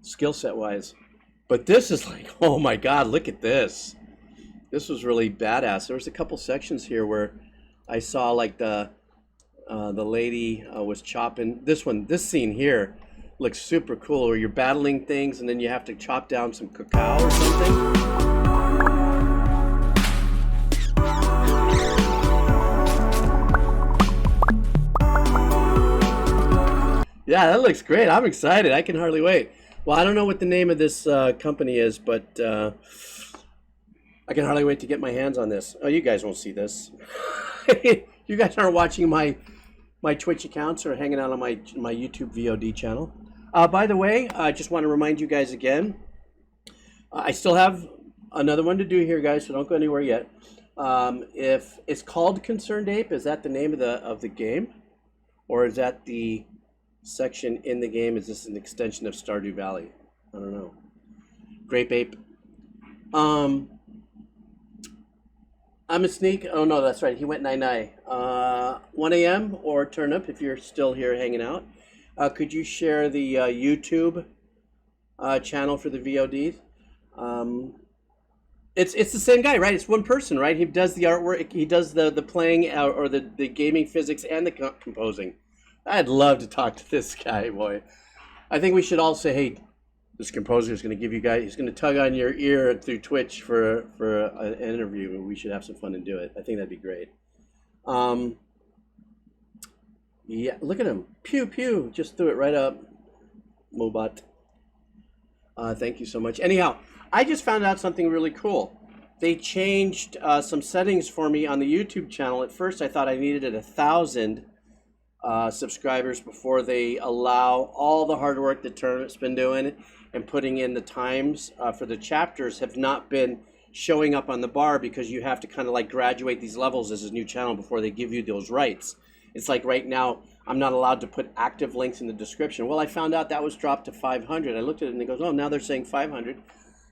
skill set wise. But this is like, oh my God, look at this. This was really badass. There was a couple sections here where I saw like the lady was chopping. This scene here looks super cool, where you're battling things and then you have to chop down some cacao or something. Yeah, that looks great. I'm excited. I can hardly wait. Well, I don't know what the name of this company is, but I can hardly wait to get my hands on this. Oh, you guys won't see this. You guys aren't watching my Twitch accounts or hanging out on my YouTube VOD channel. By the way, I just want to remind you guys again, I still have another one to do here, guys, so don't go anywhere yet. If it's called ConcernedApe, is that the name of the game? Or is that the section in the game? Is this an extension of Stardew Valley? I don't know. Grape Ape. I'm a sneak. Oh no, that's right. He went 9-9. 1 a.m. or Turnip if you're still here hanging out. Could you share the YouTube channel for the VOD? It's the same guy, right? It's one person, right? He does the artwork, he does the playing or the gaming physics and the composing. I'd love to talk to this guy, boy. I think we should all say, hey, this composer is going to give you guys, he's going to tug on your ear through Twitch for an interview. We should have some fun and do it. I think that'd be great. Yeah, look at him. Pew, pew. Just threw it right up. Mobot. Thank you so much. Anyhow, I just found out something really cool. They changed some settings for me on the YouTube channel. At first, I thought I needed 1,000 subscribers before they allow all the hard work that Tournament's been doing and putting in the times for the chapters have not been showing up on the bar because you have to kind of like graduate these levels as a new channel before they give you those rights. It's like right now, I'm not allowed to put active links in the description. Well, I found out that was dropped to 500. I looked at it and it goes, oh, now they're saying 500.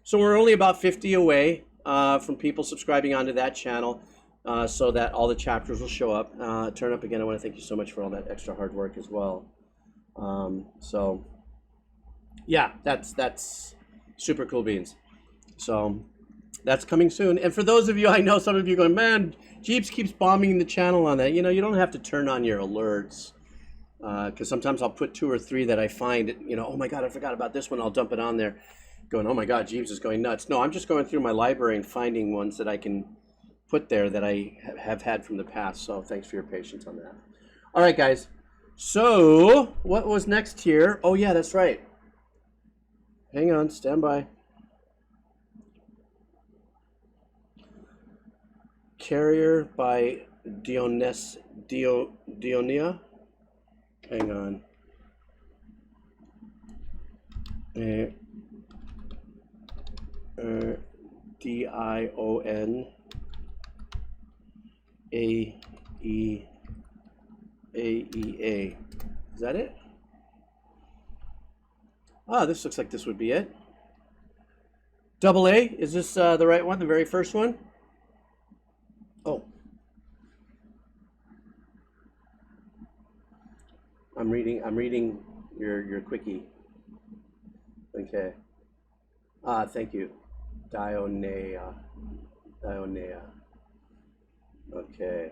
So we're only about 50 away from people subscribing onto that channel so that all the chapters will show up. Turn up again. I want to thank you so much for all that extra hard work as well. So yeah, that's super cool beans. So that's coming soon. And for those of you, I know some of you going, man, Jeeps keeps bombing the channel on that. You know, you don't have to turn on your alerts because sometimes I'll put 2 or 3 that I find, you know, oh my God, I forgot about this one. I'll dump it on there going, oh my God, Jeeps is going nuts. No, I'm just going through my library and finding ones that I can put there that I have had from the past. So thanks for your patience on that. All right, guys. So what was next here? Oh yeah, that's right. Hang on, stand by. Carrier by Dionaea. Hang on. Dionaea. Is that it? Ah, this looks like this would be it. Double A, is this the right one, the very first one? Oh. I'm reading your quickie. Okay. Ah, thank you. Dionaea. Okay.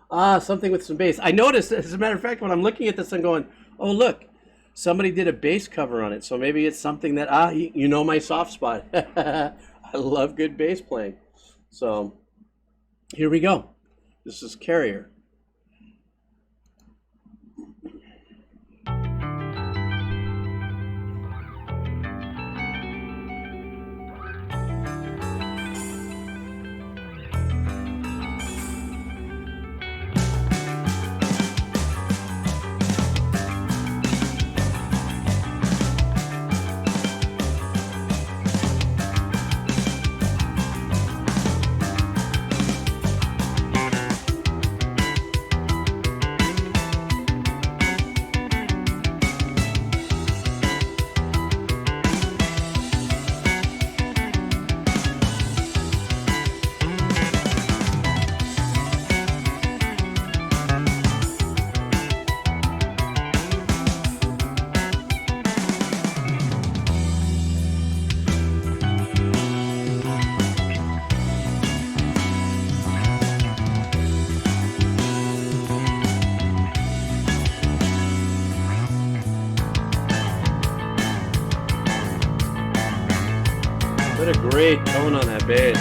Ah, something with some bass. I noticed, as a matter of fact, when I'm looking at this, I'm going, oh, look, somebody did a bass cover on it. So maybe it's something that, you know my soft spot. I love good bass playing. So here we go. This is Carrier. What a great tone on that bass.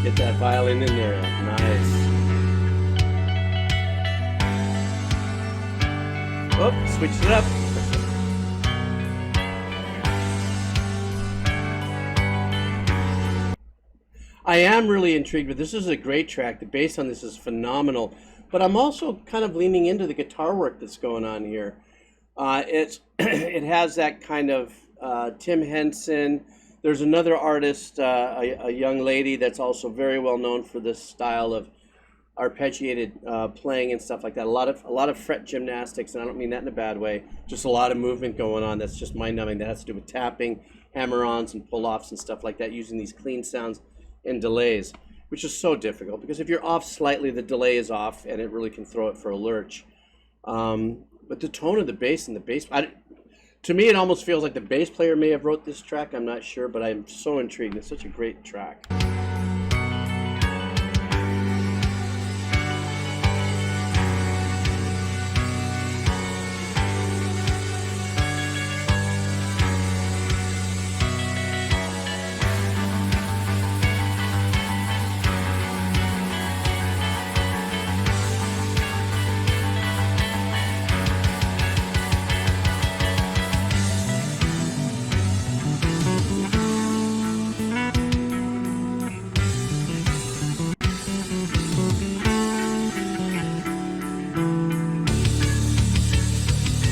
Get that violin in there. Nice. Oh, switched it up. I am really intrigued, but this is a great track. The bass on this is phenomenal. But I'm also kind of leaning into the guitar work that's going on here. It has that kind of Tim Henson. There's another artist, a young lady that's also very well known for this style of arpeggiated playing and stuff like that. A lot of fret gymnastics, and I don't mean that in a bad way. Just a lot of movement going on. That's just mind-numbing. That has to do with tapping, hammer-ons, and pull-offs and stuff like that, using these clean sounds and delays, which is so difficult because if you're off slightly, the delay is off, and it really can throw it for a lurch. But the tone of the bass and the bass, to me, it almost feels like the bass player may have wrote this track. I'm not sure, but I'm so intrigued. It's such a great track.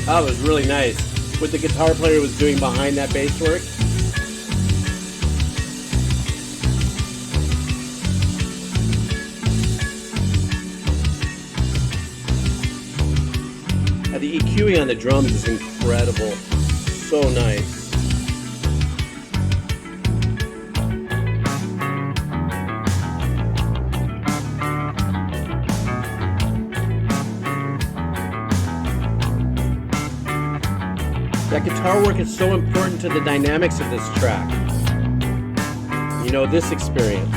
That was really nice. What the guitar player was doing behind that bass work. The EQing on the drums is incredible. So nice. That guitar work is so important to the dynamics of this track. You know, this experience.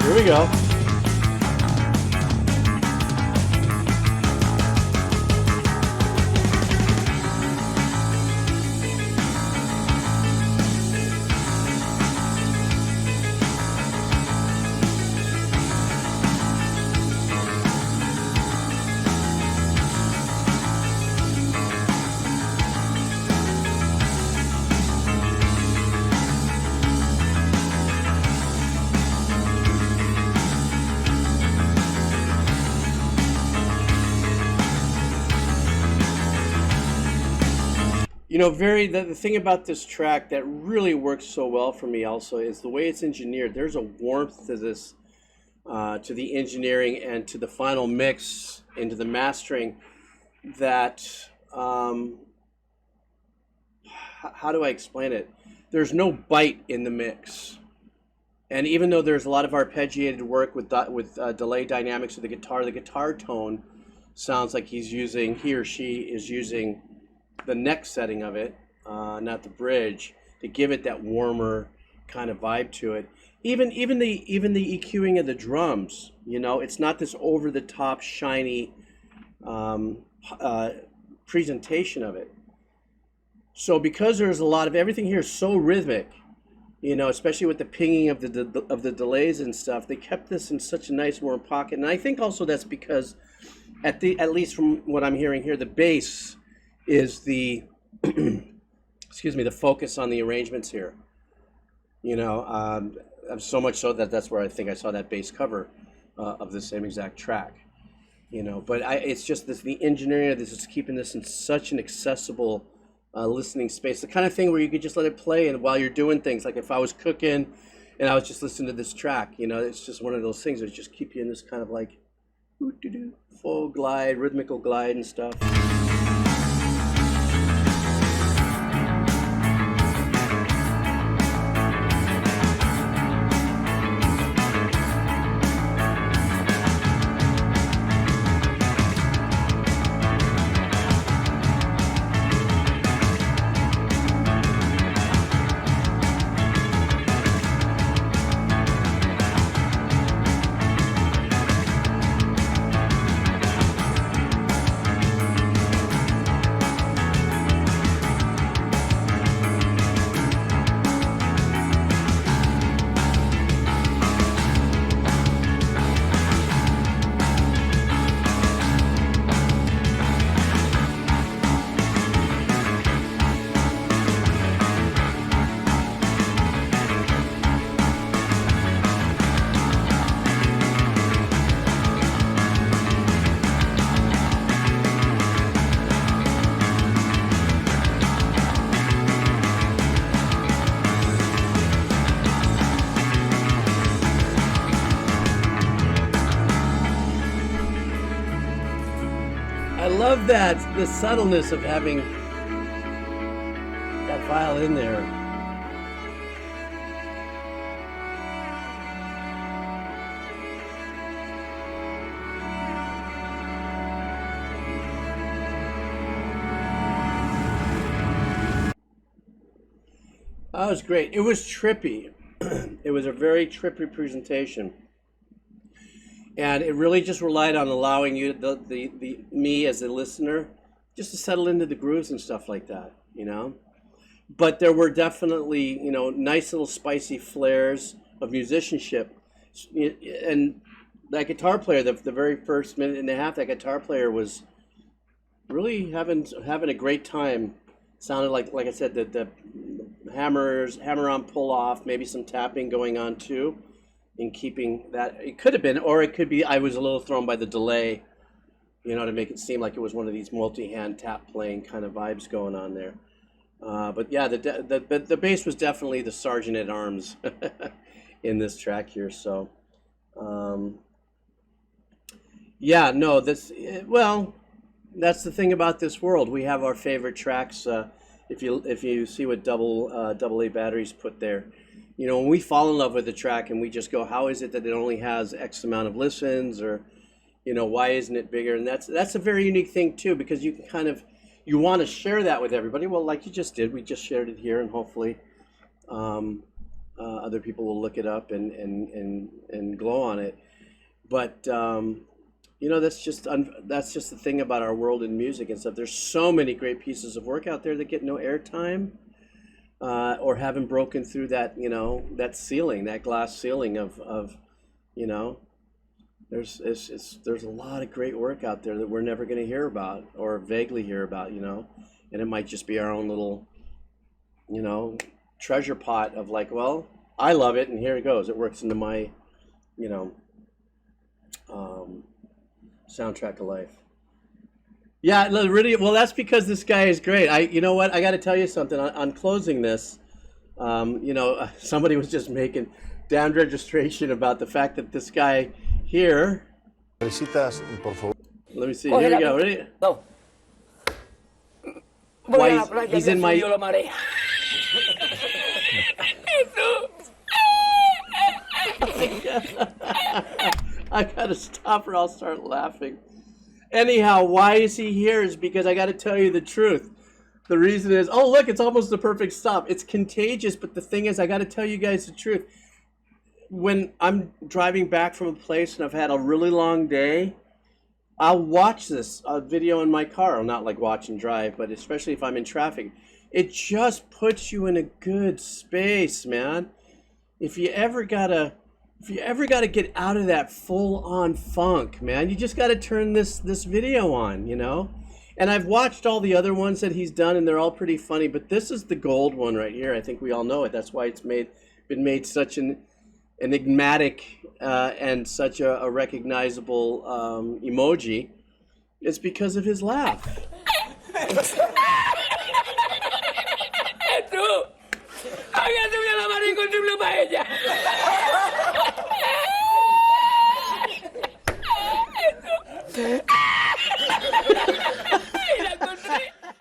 Here we go. You know, the thing about this track that really works so well for me also is the way it's engineered. There's a warmth to this, to the engineering and to the final mix, into the mastering that, how do I explain it? There's no bite in the mix. And even though there's a lot of arpeggiated work with delay dynamics of the guitar tone sounds like he or she is using the neck setting of it, not the bridge, to give it that warmer kind of vibe to it. Even the EQing of the drums, you know, it's not this over the top shiny presentation of it. So because there's a lot of everything here is so rhythmic, You know, especially with the pinging of the delays and stuff, they kept this in such a nice warm pocket. And I think also that's because, at least from what I'm hearing here, the bass is the excuse me, the focus on the arrangements here. You know, so much so that that's where I think I saw that bass cover of the same exact track. You know, but it's just the engineering of this is keeping this in such an accessible listening space, the kind of thing where you could just let it play and while you're doing things, like if I was cooking and I was just listening to this track, you know, it's just one of those things that just keep you in this kind of like full glide, rhythmical glide and stuff. I love that, the subtleness of having that violin there. That was great. It was trippy. It was a very trippy presentation. And it really just relied on allowing you, me as a listener, just to settle into the grooves and stuff like that, you know? But there were definitely, you know, nice little spicy flares of musicianship. And that guitar player, the very first minute and a half, that guitar player was really having a great time. Sounded like I said, the hammer on pull off, maybe some tapping going on too. In keeping that, it could have been, or it could be I was a little thrown by the delay, you know, to make it seem like it was one of these multi-hand tap playing kind of vibes going on there. But yeah, the bass was definitely the sergeant at arms in this track here. So, yeah, no, well, that's the thing about this world. We have our favorite tracks. If you see what double A batteries put there. You know, when we fall in love with a track and we just go, how is it that it only has X amount of listens, or, you know, why isn't it bigger? And that's a very unique thing too, because you can kind of, you want to share that with everybody. Well, like you just did, we just shared it here, and hopefully other people will look it up and glow on it. But you know, that's just the thing about our world in music and stuff. There's so many great pieces of work out there that get no airtime. Or haven't broken through that, you know, that ceiling, that glass ceiling of you know, there's a lot of great work out there that we're never going to hear about or vaguely hear about, you know, and it might just be our own little, you know, treasure pot of like, well, I love it and here it goes. It works into my, you know, soundtrack of life. Yeah, really. Well, that's because this guy is great. You know what? I got to tell you something. On closing this, you know, somebody was just making damned registration about the fact that this guy here. Let me see. Here we go. Ready? No. Why he's in my. I gotta stop or I'll start laughing. Anyhow, why is he here is because I got to tell you the truth. The reason is, oh, look, it's almost the perfect stop. It's contagious, but the thing is, I got to tell you guys the truth. When I'm driving back from a place and I've had a really long day, I'll watch this video in my car. I'll not like watch and drive, but especially if I'm in traffic, it just puts you in a good space, man. If you ever gotta get out of that full-on funk, man, you just gotta turn this video on, you know. And I've watched all the other ones that he's done, and they're all pretty funny. But this is the gold one right here. I think we all know it. That's why it's been made such an enigmatic and such a recognizable emoji. It's because of his laugh.